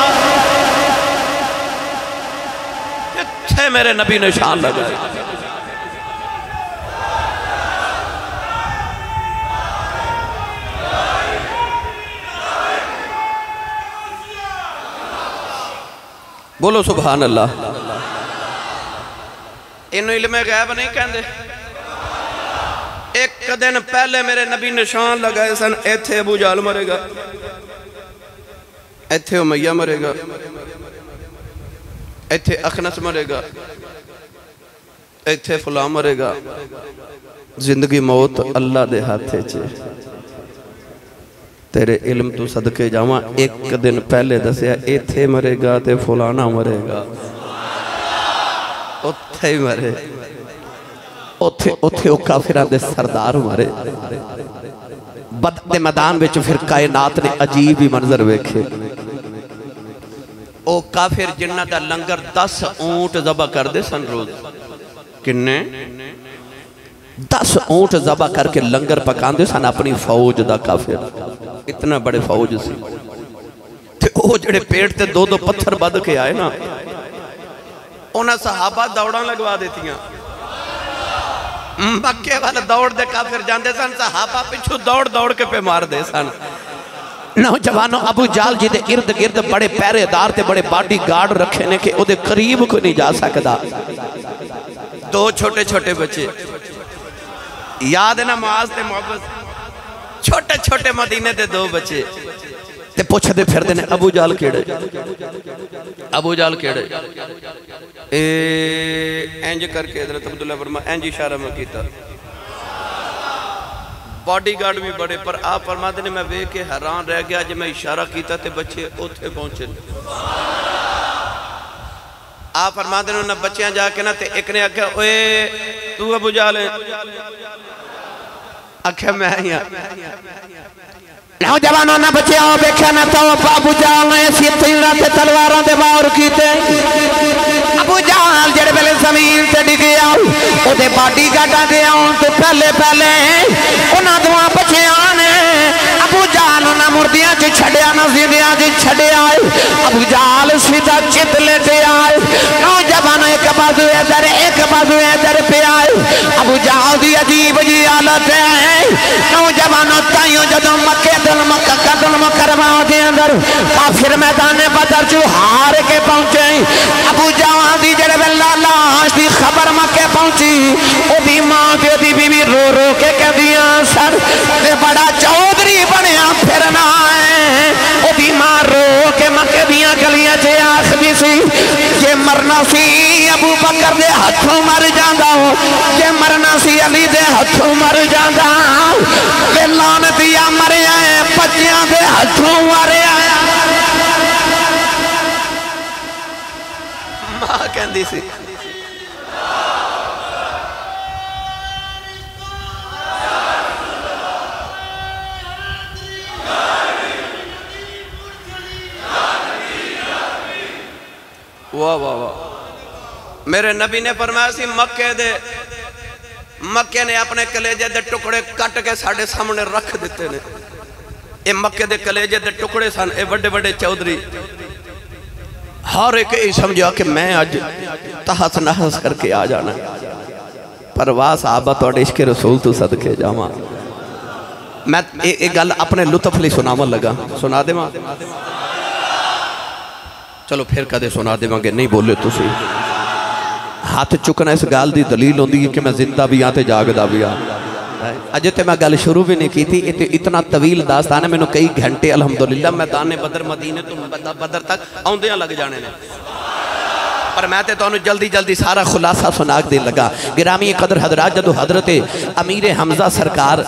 S2: جتھے میرے نبی نشان لگائے بولو سبحان اللہ انہوں علم غیب نہیں کہندے ایک دن پہلے میرے نبی نشان لگائے سن ایتھے ابو جہل مرے گا ایتھے امیہ مرے گا ایتھے اخنس مرے گا ایتھے فلاں مرے گا زندگی موت اللہ دے ہاتھے چھے تیرے علم تو صدقے جاواں ایک دن پہلے دسیا ایتھے مرے گا تے فلانا مرے گا اتھے ہی مرے اتھے او کافران دے سردار مرے بدر میدان وچ پھر کائنات نے عجیب ہی منظر ویکھے او کافر جنہ دا لنگر 10 اونٹ ذبح کر دے سن روز کنے 10 اونٹ ذبح کر کے لنگر پکان دے سن اپنی فوج دا کافر اتنا بڑے فوج سی تے او جڑے پیٹ تے 2 پتھر بد کے آئے نا انہاں صحابہ دوڑاں لگوا دیتی ہیں مکے والا دوڑ دے کافر جاندے سن صحابہ پچھو دوڑ دوڑ کے پہ مار دے سن نوجوانوں ابو جہل جی دے ارد گرد بڑے پیرے دار تے بڑے باڈی گارڈ رکھے نے کہ او دے قریب کو نہیں جا سکتا 2 چھوٹے چھوٹے بچے یاد ہے نا معاذ تے محبت چھوٹے چھوٹے مدینے دے 2 بچے تے پوچھ دے پھر دینے ابو جہل کیڑے ابو جہل کیڑے اینج کر کے حضرت عبداللہ فرما اینج اشارہ میں کیتا باڈی گارڈ بھی بڑے پر آپ فرما دینے میں وے کے حیران رہ گیا جب میں اشارہ کیتا تے بچے اوتھے پہنچے آپ فرما دینے انہاں بچیاں جا کے نا تے ایک نے آکھا اوے تو ابو جہل ہے آکھا میں آئیا
S1: نوجوانوں نہ بچے آؤ بیکھا نہ تو ابو جہل نے ایسی تیرہ تے تلواروں دے باور کیتے ابو جہل جڑے پہلے زمین تے ڈگے آؤ او دے باڈی گاڈا دے آؤں تو پہلے انہاں دعا بچے آنے ابو جہل انہاں مردیاں چی چھڑیا نہ زندیاں چی چھڑے آئے ابو جہل سیدھا چت لیتے آئے نوجوانوں ایک بازو ادھر پہ آئے ابو جہل دی عجیب جی حالت ہے نوجوانوں تائیوں جدوں مکے دل مکرمہ دے اندر کافر میدان بدر جو ہار کے پہنچے ابو جہل دی جڑے بلا لاش دی خبر مکے پہنچی او دی ماں دی دی بی رو رو کے کہہ دیا سر دے بڑا چودری بنیا پھرنا ہے او دی ماں رو کے مکے دیا گلیاں چے آخ دی سی یہ مرنا سی ابو بکر دے ہتھوں مر جاندہ ہو یہ مرنا سی علی دے ہتھوں مر جاندہ یہ لانتیا مرے آئے بچیاں دے ہتھوں مرے آئے
S2: ماں کہندی سی واہ واہ واہ میرے نبی نے فرمایا سی مکے نے اپنے کلیجے دے ٹکڑے کٹ کے ساڑھے سامنے رکھ دیتے نے اے مکے دے کلیجے دے ٹکڑے سن اے بڑے بڑے چودری ہر ایک یہ سمجھا کہ میں آج تحس نحس کر کے آ جانا پر واہ صحابہ توڑے عشق رسول تو صدقے جاما میں ایک گل اپنے لطف لی سناون لگا سنا دے ماں چلو پھر کدے سنا دے ماں کہ نہیں بولے تو سی ہاتھ چکنا اس گال دی دلیل ہوندی ہے کہ میں زندہ بھی آتے جاگدہ بھی آ اجے تے میں گل شروع بھی نہیں کی تھی اتنا طویل داستان ہے میں نے کئی گھنٹے الحمدللہ میدان بدر مدینے تو بدر تک آؤندیاں لگ جانے نے پر میں تے تو انہوں جلدی جلدی سارا خلاصہ سناک دے لگا گرامی قدر حضرات جدو حضرت امیر حمزہ سرکار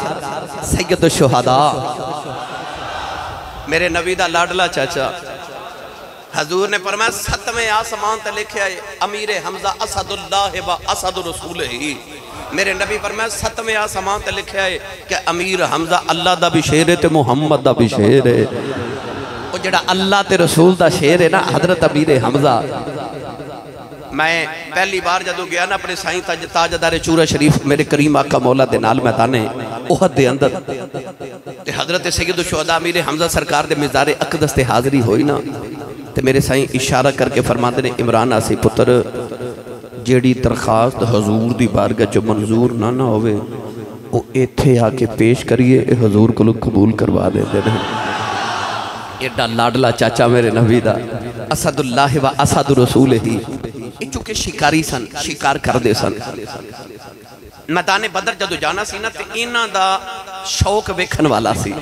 S2: سید الشہداء میرے نبی دا لاڈلا چاچا حضور نے فرمایا 7ویں آسمان تے لکھے آئے امیر حمزہ اسد اللہ و اسد رسول ہی میرے نبی فرمایا 7ویں آسمان تے لکھے آئے کہ امیر حمزہ اللہ دا بھی شیر ہے تے محمد دا بھی شیر ہے وہ جڑا اللہ تے رسول دا شیر ہے نا حضرت امیر حمزہ میں پہلی بار جدو گیا نا اپنے سائیں تاجدار چورہ شریف میرے کریم آقا مولا دے نال میدانے احد دے اندر تے حضرت سید الشہداء امیر حمزہ سرکار دے مزار اقدس تے حاضری ہوئی نا تے میرے سائیں اشارہ کر کے فرماتے نے عمران آسی پتر جیڑی درخواست حضور دی بارگاہ جو منظور نہ ہوئے وہ ایتھے آ کے پیش کریے اے حضور کو لوگ قبول کروا دے دے ایڈا لاڈلا چاچا میرے نبی دا اسد اللہ و اسد رسول ہی چونکہ شکاری سن شکار کر دے سن میدان بدر جدو جانا سی نا تے انہاں دا شوق ویکھن والا سی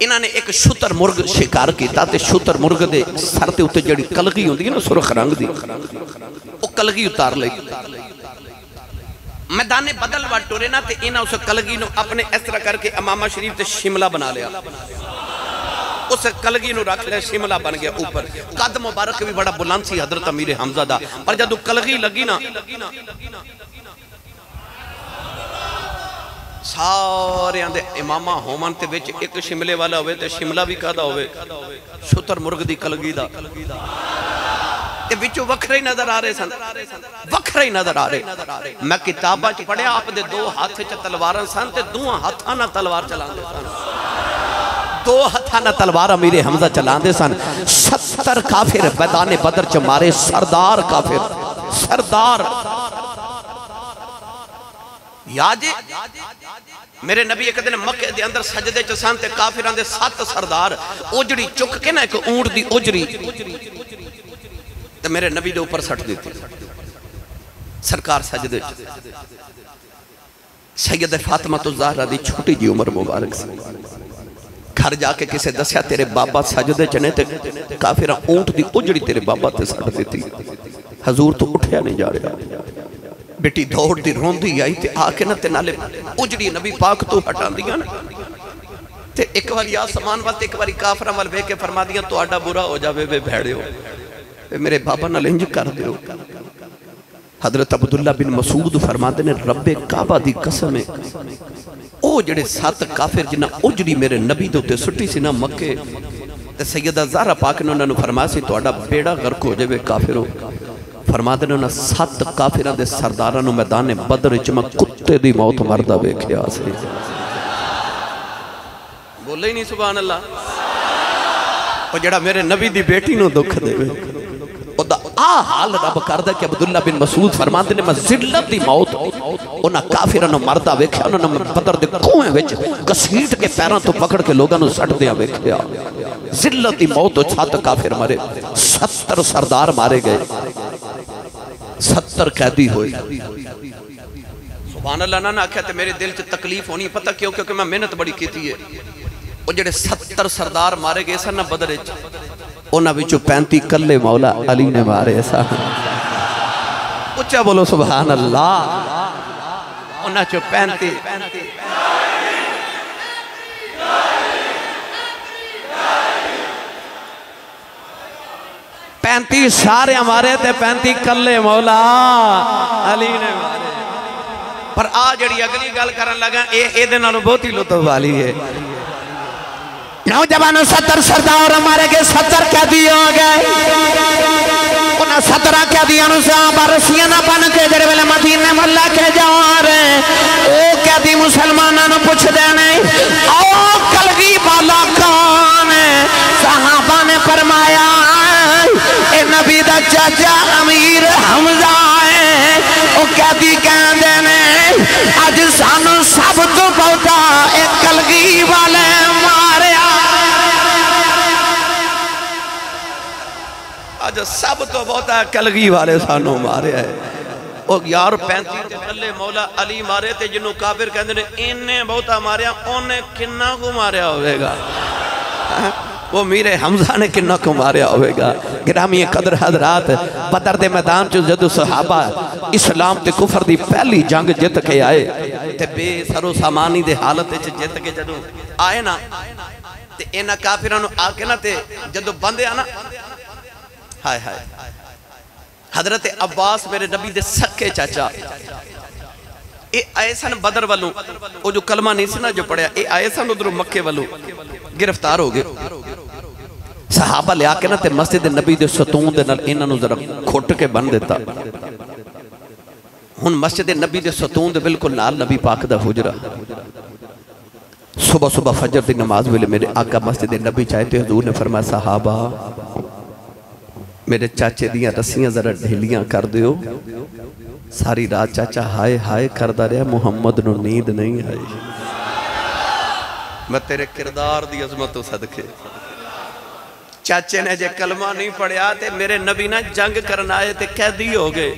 S2: انہاں نے ایک شتر مرگ شکار کیتا تے شتر مرگ دے سر تے اتے جڑی کلگی ہوندی ہے نا سرخ رنگ دی وہ کلگی اتار لئی میدان بدل وٹورے نا تے انہاں اس کلگی نو اپنے اس طرح کر کے امامہ شریف تے شملہ بنا لیا اس کلگی نو رکھ لے شملہ بن گیا اوپر قد مبارک بھی بڑا بلند سی حضرت امیر حمزہ دا پر جدو کلگی لگی نا سارے آندے امامہ ہومن تے بیچ ایک شملے والا ہوئے تے شملہ بھی کہدا ہوئے شتر مرگ دی کلگی دا تے بیچو وکھرے نظر آ رہے سن وکھرے نظر آ رہے میں کتابہ چ پڑھے آپ دے 2 ہاتھ چ تلوارن سن تے 2 ہاتھاں نہ تلوار چلان دے سن 2 ہاتھاں نہ تلوار امیر حمزہ چلان دے سن 70 کافر میدان بدر چ مارے سردار کافر سردار یاجے میرے نبی ایک دن مکہ دے اندر سجدے چسان تے کافران دے 7 سردار اجڑی چک کے نا ایک اونٹ دی اجڑی تے میرے نبی دے اوپر سٹ دیتی سرکار سجدے سید فاطمہ الزہرا دی چھوٹی جی عمر مبارک سے گھر جا کے کسے دسیا تیرے بابا سجدے چنے تے کافران اونٹ دی اجڑی تیرے بابا تے سٹ دیتی حضور تو اٹھیا نہیں جا رہا بیٹی دوڑ دی رون دی آئی تے آکے نا تے نالے اجڑی نبی پاک تو ہٹان دیا نا تے ایک باری آسمان والتے ایک باری کافرہ مل بے کے فرما دیا تو آڈا برا ہو جاوے بے بھیڑے ہو میرے بابا نہ لنج کر دے ہو حضرت عبداللہ بن مسعود فرما دے نے رب کعبہ دی قسم ہے او جڑے 7 کافر جنہ اجڑی میرے نبی دوتے سٹی سی نا مکے تے سیدہ زہرا پاک نے انہوں نے فرما سی تو آڈا بیڑا غرق ہو جاوے کافر ہو فرما دے انہوں نے 7 کافران دے سردارانو میدان بدر چمہ کتے دی موت مردہ بیکھیا سے بولے ہی نہیں سبحان اللہ اور جڑا میرے نبی دی بیٹی نو دکھ دے اور دا حال رب کردہ کہ عبداللہ بن مسعود فرما دے میں ذلت دی موت انہاں کافرانو مردہ بیکھیا انہوں نے بدر دے کوئیں وچ گسیٹ کے پیران تو پکڑ کے لوگانو سٹ دیا بیکھیا ذلت دی موت 7 کافر مرے 70 سردار مارے گئے 70 قیدی ہوئی سبحان اللہ نہ کہتے میرے دل سے تکلیف ہونی پتہ کیوں کیونکہ میں محنت بڑی کیتی ہے وہ جڑے 70 سردار مارے گئے سن بدر وچ انہاں وچوں 35 کلے مولا علی نے مارے ایسا اچھا بولو سبحان اللہ انہاں چوں 35 35 سارے ہمارے تھے 35 کلے مولا علی نے مارے پر آج جڑی اگلی گل کرن لگا اے دن انہوں بہت ہی لطف والی ہے
S1: نوجوانوں 70 سردار ہمارے کے 70 قیدی ہو گئے انہاں 17 قیدیاں سے آبا رسیاں نہ بن کے جڑے ویلے مدینے ملا کے جا رہے او قیدی مسلمانوں نے پوچھ دینے او کلگی والا کون ہے صحابہ نے فرمایا دا چاچا امیر حمزہ ہے او قیدی کہندے نے اج سانو سب تو بہتا ایک کلگی والے ماریا
S2: اج سب تو بہتا کلگی والے سانو مارے ہے او یار 35 تے تھلے مولا علی مارے تے جنوں کافر کہندے نے انہیں بہتا ماریا اونے کنا کو ماریا ہوئے گا وہ میر حمزہ نے کنا کو ماریا ہوئے گا گرامی قدر حضرات بدر دے میدان چو جدو صحابہ اسلام تے کفر دی پہلی جنگ جت کے آئے تے بے سر و سامانی دے حالت جت کے جدو آئے نا تے اینا کافرانو آکے نا تے جدو بندے آنا ہائے ہائے حضرت عباس میرے نبی دے سکے چاچا اے آئے سن بدر والوں وہ جو کلمہ نہیں سنا جو پڑھیا اے آئے سن ادھر مکے والوں گرفتار ہو گئے صحابہ لے آکے نا تے مسجد نبی دے ستون دے نال انہاں نو ذرا کھٹ کے بن دیتا ہن مسجد نبی دے ستون دے بالکل نال نبی پاک دا حجرہ صبح صبح فجر دی نماز ویلے میرے آقا مسجد نبی چاہتے حضور نے فرمایا صحابہ میرے چاچے دیاں رسیاں ذرا ڈھیلیاں کر دیو ساری رات چاچا ہائے ہائے کردہ رہا محمد نو نیند نہیں آئی میں تیرے کردار دی عظمت و صدقے چاچے نے جے کلمہ نہیں پڑھیا تے میرے نبی نے جنگ کرنا آئے تے قیدی ہو گئے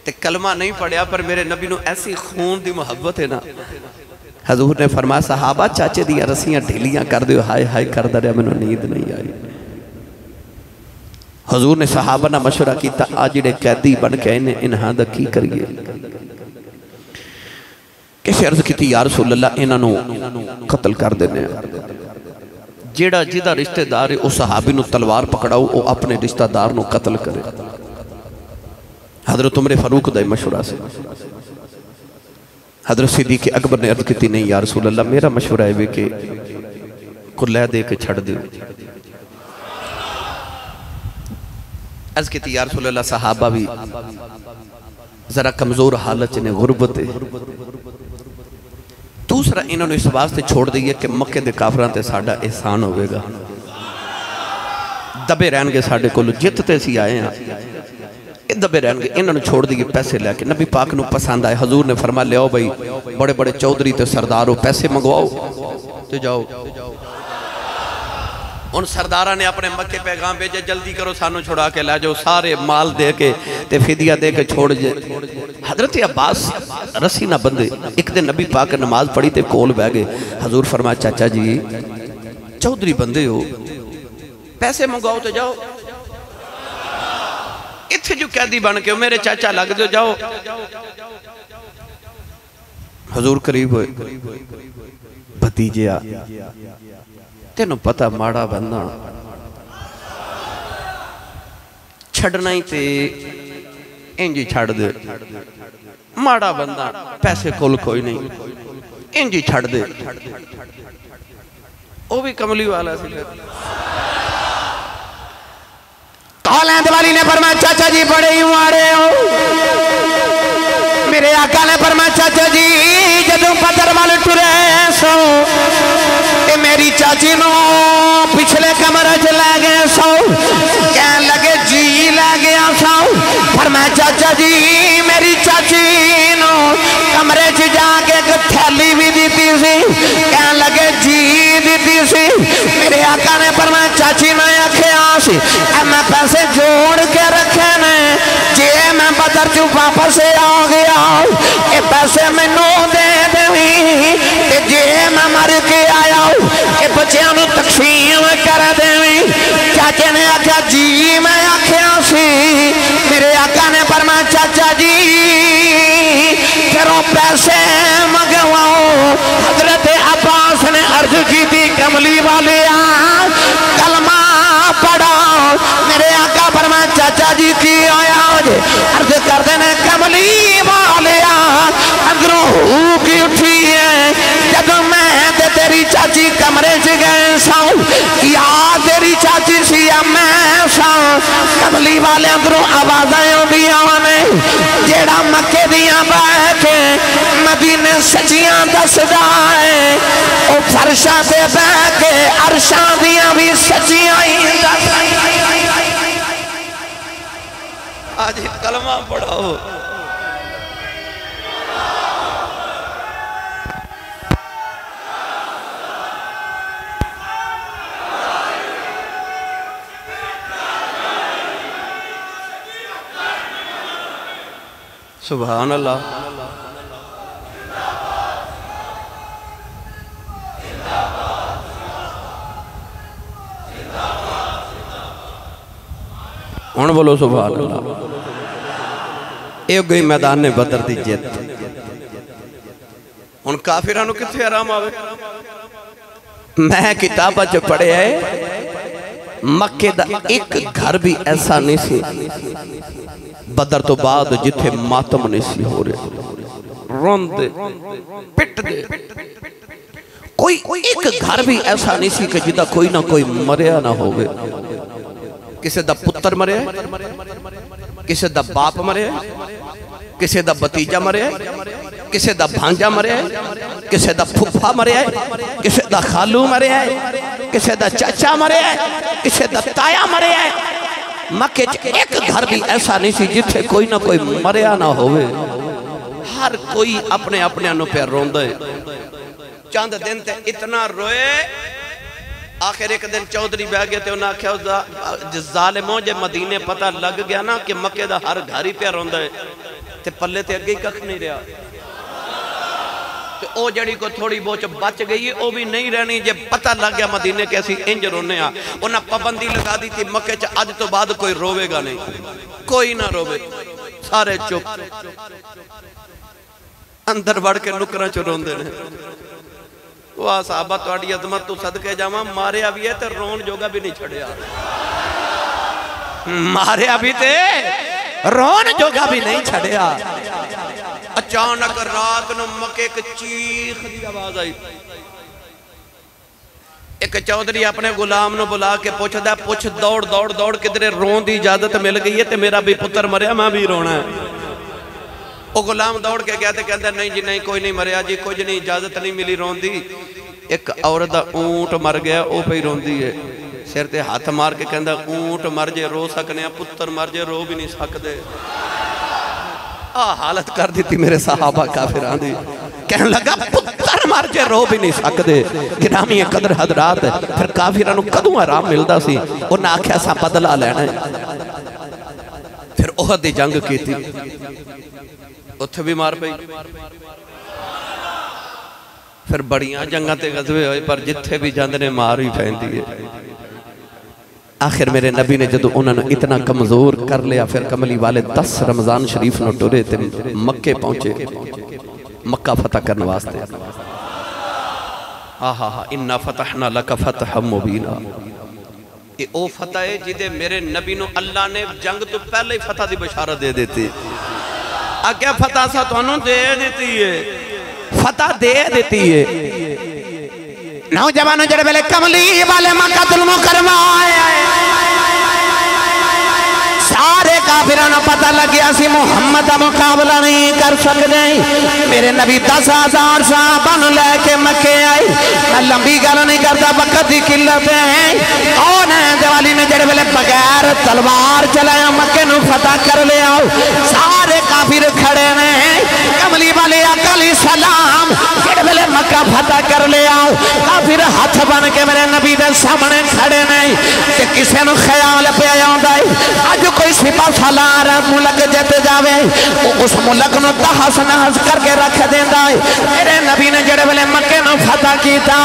S2: تے کلمہ نہیں پڑھیا پر میرے نبی نو ایسی خون دی محبت ہے نا حضور نے فرمایا صحابہ چاچے دیاں رسیاں ڈھیلیاں کر دیو ہائے ہائے کردہ رہا میں نو نیند نہیں آئی حضور نے صحابہ نہ مشورہ کیتا آجڑے قیدی بن کے انہاں دا کی کریے کسی عرض کی تھی یا رسول اللہ انہاں نو قتل کر دینے جیڑا جیدہ رشتہ دار اس صحابی نو تلوار پکڑاؤ او اپنے رشتہ دار نو قتل کرے حضرت عمر فاروق دا مشورہ سے حضرت صدیق اکبر نے عرض کی تھی نہیں یا رسول اللہ میرا مشورہ ہے کہ کلہ دے کے چھڑ دیو عرض کی تھی یا رسول اللہ صحابہ بھی ذرا کمزور حالت چنے غربت ہے دوسرا انہوں نے اس واسطے چھوڑ دیا کہ مکہ دے کافران تے ساڑھا احسان ہوئے گا دبے رہن گے ساڑھے کو جتتے سی آئے ہیں دبے رہن گے انہوں نے چھوڑ دیا پیسے لے کے نبی پاک نو پسند آئے حضور نے فرما لے آؤ بھائی بڑے بڑے چودری تے سرداروں پیسے منگواؤ تو جاؤ ان سردارہ نے اپنے مکے پیغام بھیجے جلدی کرو سانو چھوڑا کے لے جاؤ سارے مال دے کے تے فدیہ دے کے چھوڑ جائے حضرت عباس رسی نہ بندے ایک دن نبی پاک نماز پڑھی تے کول بہ گئے حضور فرمایا چاچا جی چودری بندے ہو پیسے منگواؤ تو جاؤ اتھے جو قیدی بن کے میرے چاچا لگ دو جاؤ حضور قریب ہوئے بھتیجے آ تینو پتہ ماڑا بندہ چھڑنا ہی تے انجی چھڑ دے ماڑا بندہ پیسے کول کوئی نہیں انجی چھڑ دے وہ بھی کملی والا سی
S1: کالین دیوالی نے فرمایا چاچا جی بڑے ہی مارے ہو میرے آقا نے فرمایا چاچا جی جدوں بدر والے ٹرے سو کہ میری چاچی نو پچھلے کمرے چ لے گئے سو کہنے لگے جی لے گیا سو فرمایا چاچا جی میری چاچی نو کمرے چ جا کے ایک تھیلی بھی دیتی سی کہنے لگے جی دیتی سی میرے آقا نے فرمایا چاچی نے آکھیا سی اے میں پیسے جوڑ کے رکھے نے جے میں بدر چ واپس آ گیا اے پیسے میں نو دے دویں تے جے میں مر کے آیا اے بچیاں نو تقسیم کر دویں چاچے نے آکھیا جی میں آکھیا سی میرے آقا نے فرمایا چاچا جی پھروں پیسے منگواؤ حضرت عباس نے عرض کی تھی کملی والے کلمہ پڑھا میرے آقا فرمایا چاچا جی کی آیا عرض کر دینے کملی والے اندروں ہو کی اٹھی ہے جب میں تیری چاچی کمرے سے گئے ساؤں یا تیری چاچی سی میں ساؤں کملی والے اندروں آوازیں بھی آنے جیڑا مکے دیاں بیٹھے مدینے سچیاں دس جائے او فرشاں سے بیٹھے عرشاں دیاں بھی سچیاں ہی دس
S2: آج کلمہ پڑھاؤ سبحان اللہ ہن بولو سبحان اللہ اے گئی میدان بدر دی جیت ہن کافرانو کتھے آرام آوے میں کتابہ جو پڑھے ہے مکہ دا ایک گھر بھی ایسا نہیں سی بدر تو بعد جتھے ماتم نہیں سی ہو رہے رون دے پٹ دے کوئی ایک گھر بھی ایسا نہیں سی کہ جدہ کوئی نہ کوئی مریا نہ ہوگے کسے دا پتر مرے کسے دا باپ مرے کسے دا بتیجہ مرے کسے دا بھانجہ مرے کسے دا پھپھا مرے کسے دا خالو مرے کسے دا چچا مرے کسے دا تایا مرے مکہ ایک گھر بھی ایسا نہیں سی جتھے کوئی نہ کوئی مریا نہ ہوئے ہر کوئی اپنے اپنے انو پہ روندے چاند دن تے اتنا روئے آخر ایک دن چودری بہ گئے تھے انہاں کیا ظالموں جے مدینے پتہ لگ گیا نا کہ مکہ دا ہر گھری پہ روندے تے پلے تے اگئی ککھ نہیں رہا تو او جڑی کو تھوڑی بوچ بچ گئی او بھی نہیں رہنی جے پتہ لگ گیا مدینے کیسی انج رونے آ انہاں پابندی لگا دی تھی مکہ چا آج تو بعد کوئی روے گا نہیں کوئی نہ روے سارے چپ اندر بڑھ کے نکرہ چو روندے نے وہ صحابہ توڑی عظمت تو صدقے جامعہ مارے ابھی ہے تے رون جوگا بھی نہیں چھڑیا مارے ابھی تے رون جوگا بھی نہیں چھڑیا اچانک رات نو مکے ایک چیخ دی آواز آئی ایک چودری اپنے غلام نو بلا کے پوچھ دا پوچھ دوڑ دوڑ دوڑ کدھرے رون دی اجازت مل گئی ہے تے میرا بھی پتر مریا میں بھی رونا ہے وہ غلام دوڑ کے گیا تھے کہتے نہیں جی نہیں کوئی نہیں مریا جی کچھ نہیں اجازت نہیں ملی رون دی ایک عورت اونٹ مر گیا او پہ رون دی ہے سر تے ہاتھ مار کے کہندہ اونٹ مر جے رو سکنے پتر مر جے رو بھی نہیں سکدے حالت کر دیتی میرے صحابہ کافران دی کہنے لگا پتر مر جے رو بھی نہیں سکدے گرامی قدر حضرات پھر کافرانو کدوں آرام ملدا سی انہاں آکھیا سا بدلہ لینا ہے پھر احد دی جنگ کی تھی اتھے بھی مار پئی پھر بڑیاں جنگاں تے غزوے ہوئے پر جتھے بھی جاندنے مار ہی پھین دیئے آخر میرے نبی نے جدو انہوں نے اتنا کمزور کر لیا پھر کملی والے 10 رمضان شریف نو ٹورے تے مکے پہنچے مکہ فتح کرنے واسطے اِنَّا فَتَحْنَا لَكَ فَتْحًا مُبِينًا یہ او فتح ہے جدے میرے نبی نو اللہ نے جنگ تو پہلے ہی فتح دی بشارت دے دیتی آگیا فتح سا تو انہوں دے دیتی ہے فتح دے دیتی ہے
S1: نوجوانوں جڑے بلے کملی والے مکہ المکرمہ سارے کافرانہ پتہ لگیا سی محمد دا مقابلہ نہیں کر سکتے میرے نبی 10,000 صحابہ لے کے مکے آئی میں لمبی گالہ نہیں کرتا وقت دی قلت ہے کون ہے دیوالی میں جڑے بلے بغیر تلوار چلایا مکے نو فتح کر لے آؤ سارے کافر کھڑے ہیں کملی والے علیہ السلام جڑے بلے مکہ فتح کر لے آؤ کافر ہاتھ بن کے میرے نبی دے سامنے کھڑے نہیں کہ کسے نو خیال پہ آیا ہوں آج کوئی سپاہ سالار ملک جیتے جاوے اس ملک نو تحس نحس کر کے رکھ دیندہ میرے نبی نے جڑے بلے مکے نو فتح کیتا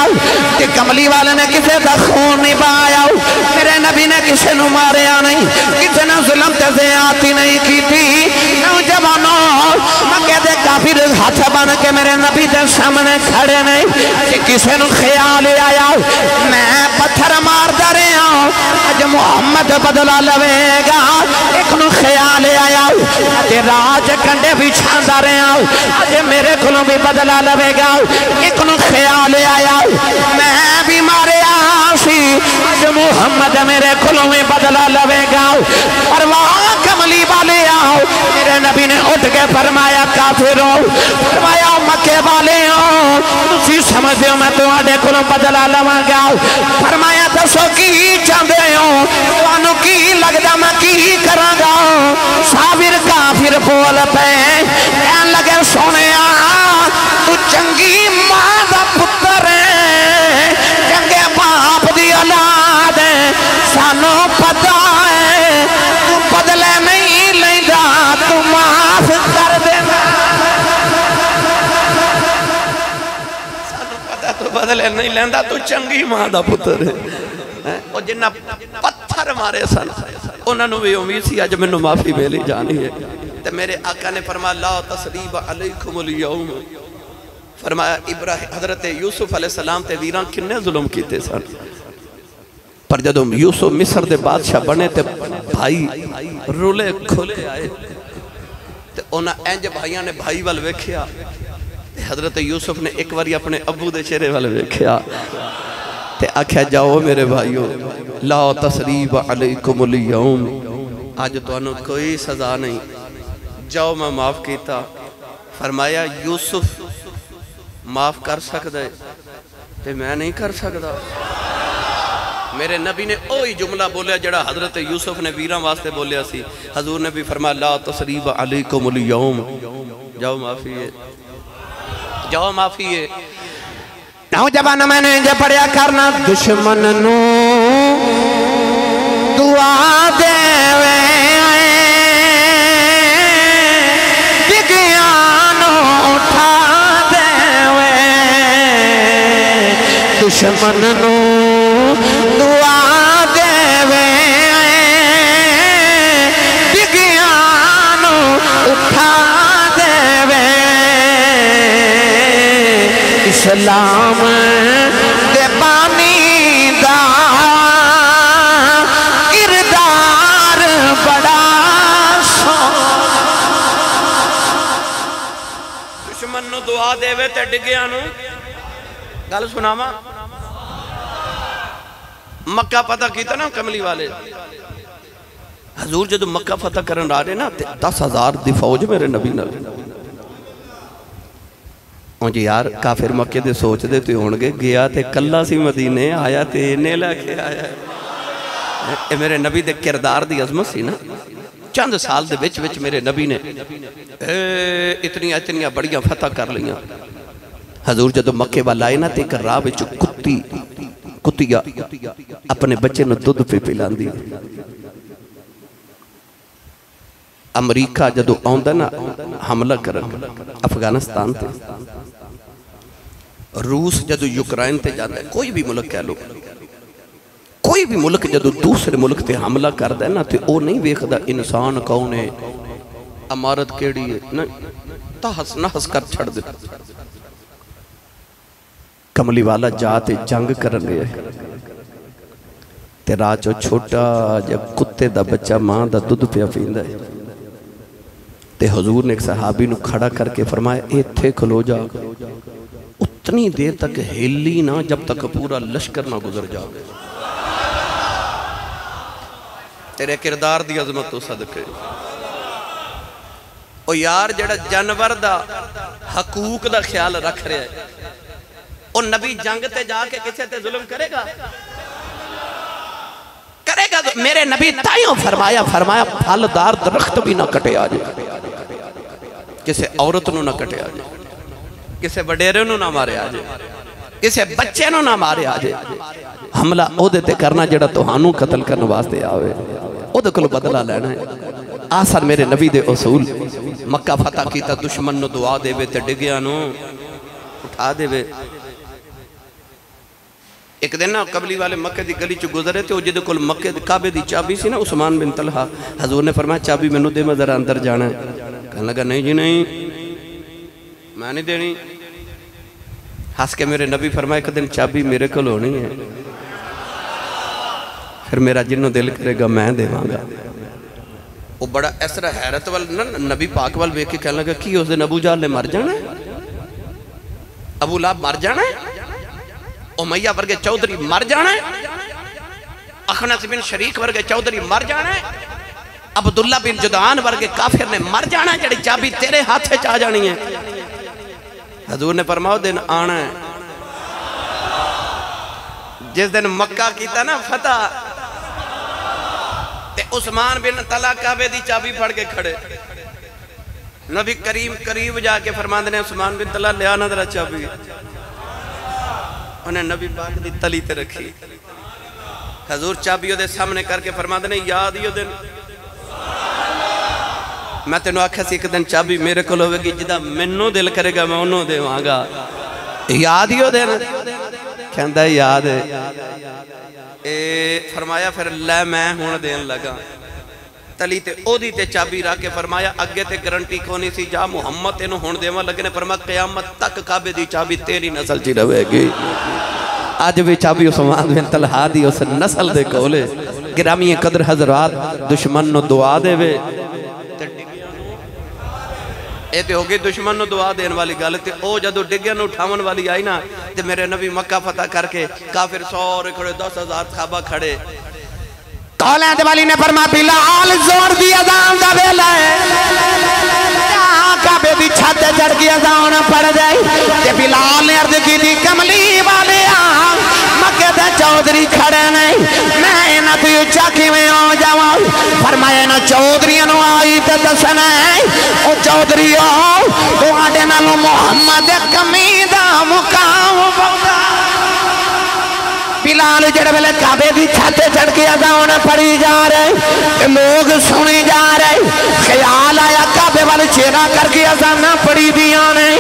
S1: کہ کملی والے نے کسے دا خون نہیں پایا میرے نبی نے کسے نو ماریا نہیں کسے نو ظلم تیزے آتی نہیں کی تھی نوجوانوں مکے دے کافر ہاتھ بن کے میرے نبی دے سامنے کھڑے نہیں کہ کسے نو خیال آیا میں پتھر مار دا رہے ہوں آج محمد بدلہ لوے گا ایک نو خیال آیا آجے راج کنڈے بھی چھاندہ رہے ہوں آجے میرے کلوں بھی بدلہ لوے گا ایک نو خیال آیا میں بھی مارے آسی آج محمد میرے کلوں بھی بدلہ لوے گا اور وہاں کملی والے آؤ میرے نبی نے اٹھ کے فرمایا کافروں، فرمایا مکے والے ہو تسی سمجھتے ہو میں تواڈے کولوں بدلہ لواں گا؟ فرمایا دسو کی چاہندے ہو، تانوں کی لگدا میں کی کراں گا؟ صابر کافر بول پے کہن لگے سونیا تو چنگی ماں دا پتر ہے، چنگے باپ دی اولاد ہے، سانوں پتہ ہے تو بدلے نہیں لیندا، تو معاف کر دینا۔ سانوں پتہ تو بدلے نہیں لیندا، تو چنگی ماں دا پتر ہے۔ اور جنہ پتھر مارے سن انہوں نے بھی امید سی آج میں نے معافی ملی جانی ہے۔ تو میرے آقا نے فرمایا لا تسریب علیکم الیوم، فرمایا حضرت یوسف علیہ السلام تے ویران کنے ظلم کیتے سن، پر جدو یوسف مصر دے بادشاہ بنے تے بھائی رولے کھلے آئے تے انہاں اینج بھائیاں نے بھائی وال ویکھیا، حضرت یوسف نے ایک واری اپنے ابو دے چہرے وال ویکھیا تے آکھیا جاؤ میرے بھائیو لا تسریب علیکم الیوم، آج تو انہوں کوئی سزا نہیں، جاؤ میں معاف کیتا۔ فرمایا یوسف معاف کر سکتا ہے تے میں نہیں کر سکتا۔ میرے نبی نے اوہی جملہ بولیا جڑا حضرت یوسف نے ویران واسطے بولیا سی۔ حضور نے بھی فرمایا لا تسریب علیکم الیوم، جاؤ معافی ہے، جاؤ معافی ہے۔ نوجوان میں نے جو پڑھیا کرنا دشمن نو دعا دے دشمن نو دعا دے بگیانو اٹھا دے اسلام دے بانی دا کردار بڑا سو۔ دشمن نو دعا دے تے ڈگیانو گل سناواں، مکہ فتح کیتا نا کملی والے، حضور جدو مکہ فتح کرن رہے نا 10,000 دی فوج میرے نبی نال، جی یار کافر مکہ دے سوچ دے تو ہونگے گیا تے کلہ سی مدینے آیا تے انہیں لے آیا ہے۔ میرے نبی دے کردار دی عظمت سی نا، چند سال دے بچ بچ میرے نبی نے اتنی بڑیاں فتح کر لیاں۔ حضور جدو مکے والا آئے نا تے ایک راہ بچو کتیا اپنے بچے نو دودھ پہ پلان دی۔ امریکہ جدو آؤندہ نا حملہ کرن افغانستان تے، روس جدو یوکرائن تے جاندہ ہے، کوئی بھی ملک کہہ لو، کوئی بھی ملک جدو دوسرے ملک تے حملہ کردہ ہے نا تے او نہیں ویکھدا انسان کون ہے، امارت کیڑی ہے، تحس نحس کر چھڑ دے۔ کملی والا جاتے جنگ کرن گئے تے راجو چھوٹا جب کتے دا بچہ ماں دا دودھ پیا پیندہ ہے تے حضور نے ایک صحابی نو کھڑا کر کے فرمایا اے تھے کھلو جا، اتنی دیر تک ہلی نہ جب تک پورا لشکر نہ گزر جا۔ تیرے کردار دی عظمت تو صدقے۔ او یار جڑا جانور دا حقوق دا خیال رکھ رہے ہے، اور نبی جنگ تے جا کے کسے تے ظلم کرے گا؟ کرے گا؟ میرے نبی تائیوں فرمایا پھلدار درخت بھی نہ کٹے آجے، کسے عورت نو نہ کٹے آجے، کسے بڑیرے نو نہ مارے آجے، کسے بچے نو نہ مارے آجے۔ حملہ او دیتے کرنا جڑا تو ہانو قتل کرنے واسطے آوے، او دے کلو بدلہ لینا ہے۔ آسان میرے نبی دے اصول، مکہ فتح کیتا دشمن نو دعا دے وے تے ڈگیا نو اٹھا دے وے۔ ایک دن نا قبلی والے مکہ دی گلی چو گزرے تھے، وہ جدے کل مکہ دی کعبے دی چابی سی نا عثمان بن طلحہ، حضور نے فرمایا چابی میں نو دے میں ذرا اندر جانا ہے۔ کہنے لگا نہیں جی نہیں، میں نہیں دینی۔ ہس کے میرے نبی فرمایا ایک دن چابی میرے کل ہونی ہے، پھر میرا جنو دل کرے گا میں دے مانگا۔ وہ بڑا ایسرا حیرت والا نبی پاک وال بیک کے کہنے لگا کی اس دن ابو جہل نے مر جانا ہے، ابو لہب مر جانا ہے، امیہ ورگے چودھری مر جانا ہے، اخنس بن شریک ورگے چودھری مر جانا ہے۔
S2: عبداللہ بن جدعان ورگے کافر نے مر جانا ہے، جڑی چابی تیرے ہاتھ سے چاہ جانی ہے۔ حضور نے فرماؤ دن آنا ہے جس دن مکہ کیتا نا فتح تے عثمان بن طلحہ کعبے دی چابی پھڑ کے کھڑے، نبی کریم قریب جا کے فرماندے نے عثمان بن طلحہ لیا نہ ذرا چابی، انہیں نبی پاک دی تلی تے رکھی، حضور چابیوں دے سامنے کر کے فرماندے نے یاد ہی دن میں تینوں آکھا سی ایک دن چابی میرے کو لوگے گی جدہ منوں دل کرے گا میں انہوں دے وہاں گا، یاد ہی دن کہندہ ہے یاد ہے۔ فرمایا پھر لے میں ہون دین لگا، تلی تے او دی تے چابی را کے فرمایا اگے تے گرنٹی کونی سی جا محمد تینوں ہون دیواں لگنے، فرمایا قیامت تک کعبے دی چابی تیری نسل چی رہے گی۔ آج بھی چابی عثمان بن طلحہ دی اس نسل دے کولے، گرامی قدر حضرات دشمن نو دعا دے وے، اے تے ہوگی دشمن نو دعا دین والی گل تے او جدو ڈگیا نو اٹھاون والی آئی نا تے میرے نبی مکہ فتح کر کے کافر سورے کھڑے 10,000 صحابہ کھڑے،
S1: قولین والی نے فرمایا بلال زور دی اذان دا ویلا ہے، کعبے دی چھت چڑھ کے اذان پڑ جائے تے بلال نے عرض کی تھی کملی والے مکے تے چودھری کھڑے نہیں، میں نہ تو اچھا کیویں ہو جاواں، فرمایا نہ چودھریاں نو آئی تے دسنا ہے او چودھری ہو تو آڈے نالو محمد کمی دا مقام بودا۔ بلال جڑے ویلے کعبے دی چھت چڑھ کے اذان پڑھی جا رہے، لوگ سنی جا رہے، خیال آیا کعبے والے چہرہ کر کے اذان پڑھی دیا نہیں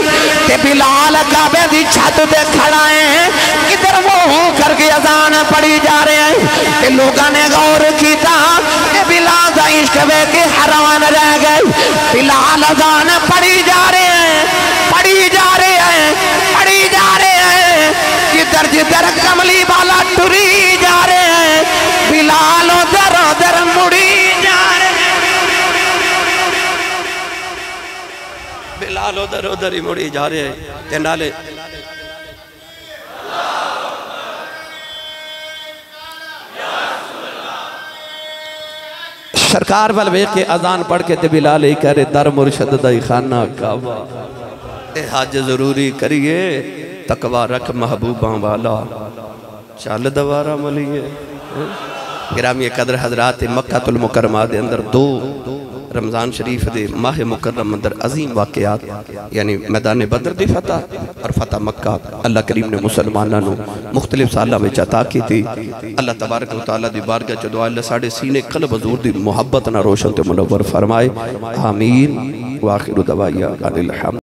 S1: تے بلال کعبے دی چھت تے کھڑا ہے، کدھر وہ کر کے اذان پڑھی جا رہے ہیں تے لوگاں نے غور کیتا کہ بلال دا عشق وے کے حیران رہ گئے، بلال اذان پڑھی جا رہے ہیں، پڑھی جا رہے ہیں، پڑھی جا رہے ہیں، جدر جدر کملی والا ٹری جا رہے ہیں، بلال ادھر ادھر مڑی جا رہے ہیں،
S2: بلال ادھر ادھر ہی مڑی جا رہے ہیں تے نالے سرکار والوے کے اذان پڑھ کے تے بلال ہی کہہ رہے در مرشد دائی خانہ کعبہ، اے حج ضروری کریے تقوی رکھ محبوباں والا چال دوارہ ملیے۔ گرامی قدر حضرات مکہ المکرمہ دے اندر 2 رمضان شریف دے ماہ مکرم اندر عظیم واقعات یعنی میدان بدر دی فتح اور فتح مکہ اللہ کریم نے مسلمانہ نو مختلف سالہ میں عطا کی تھی۔ اللہ تبارک و تعالیٰ دی بارگاہ چ دعا اللہ ساڑھے سینے قلب حضور دی محبت نہ روشن تے منور فرمائے، آمین، وآخر دعوایا ان الحمد۔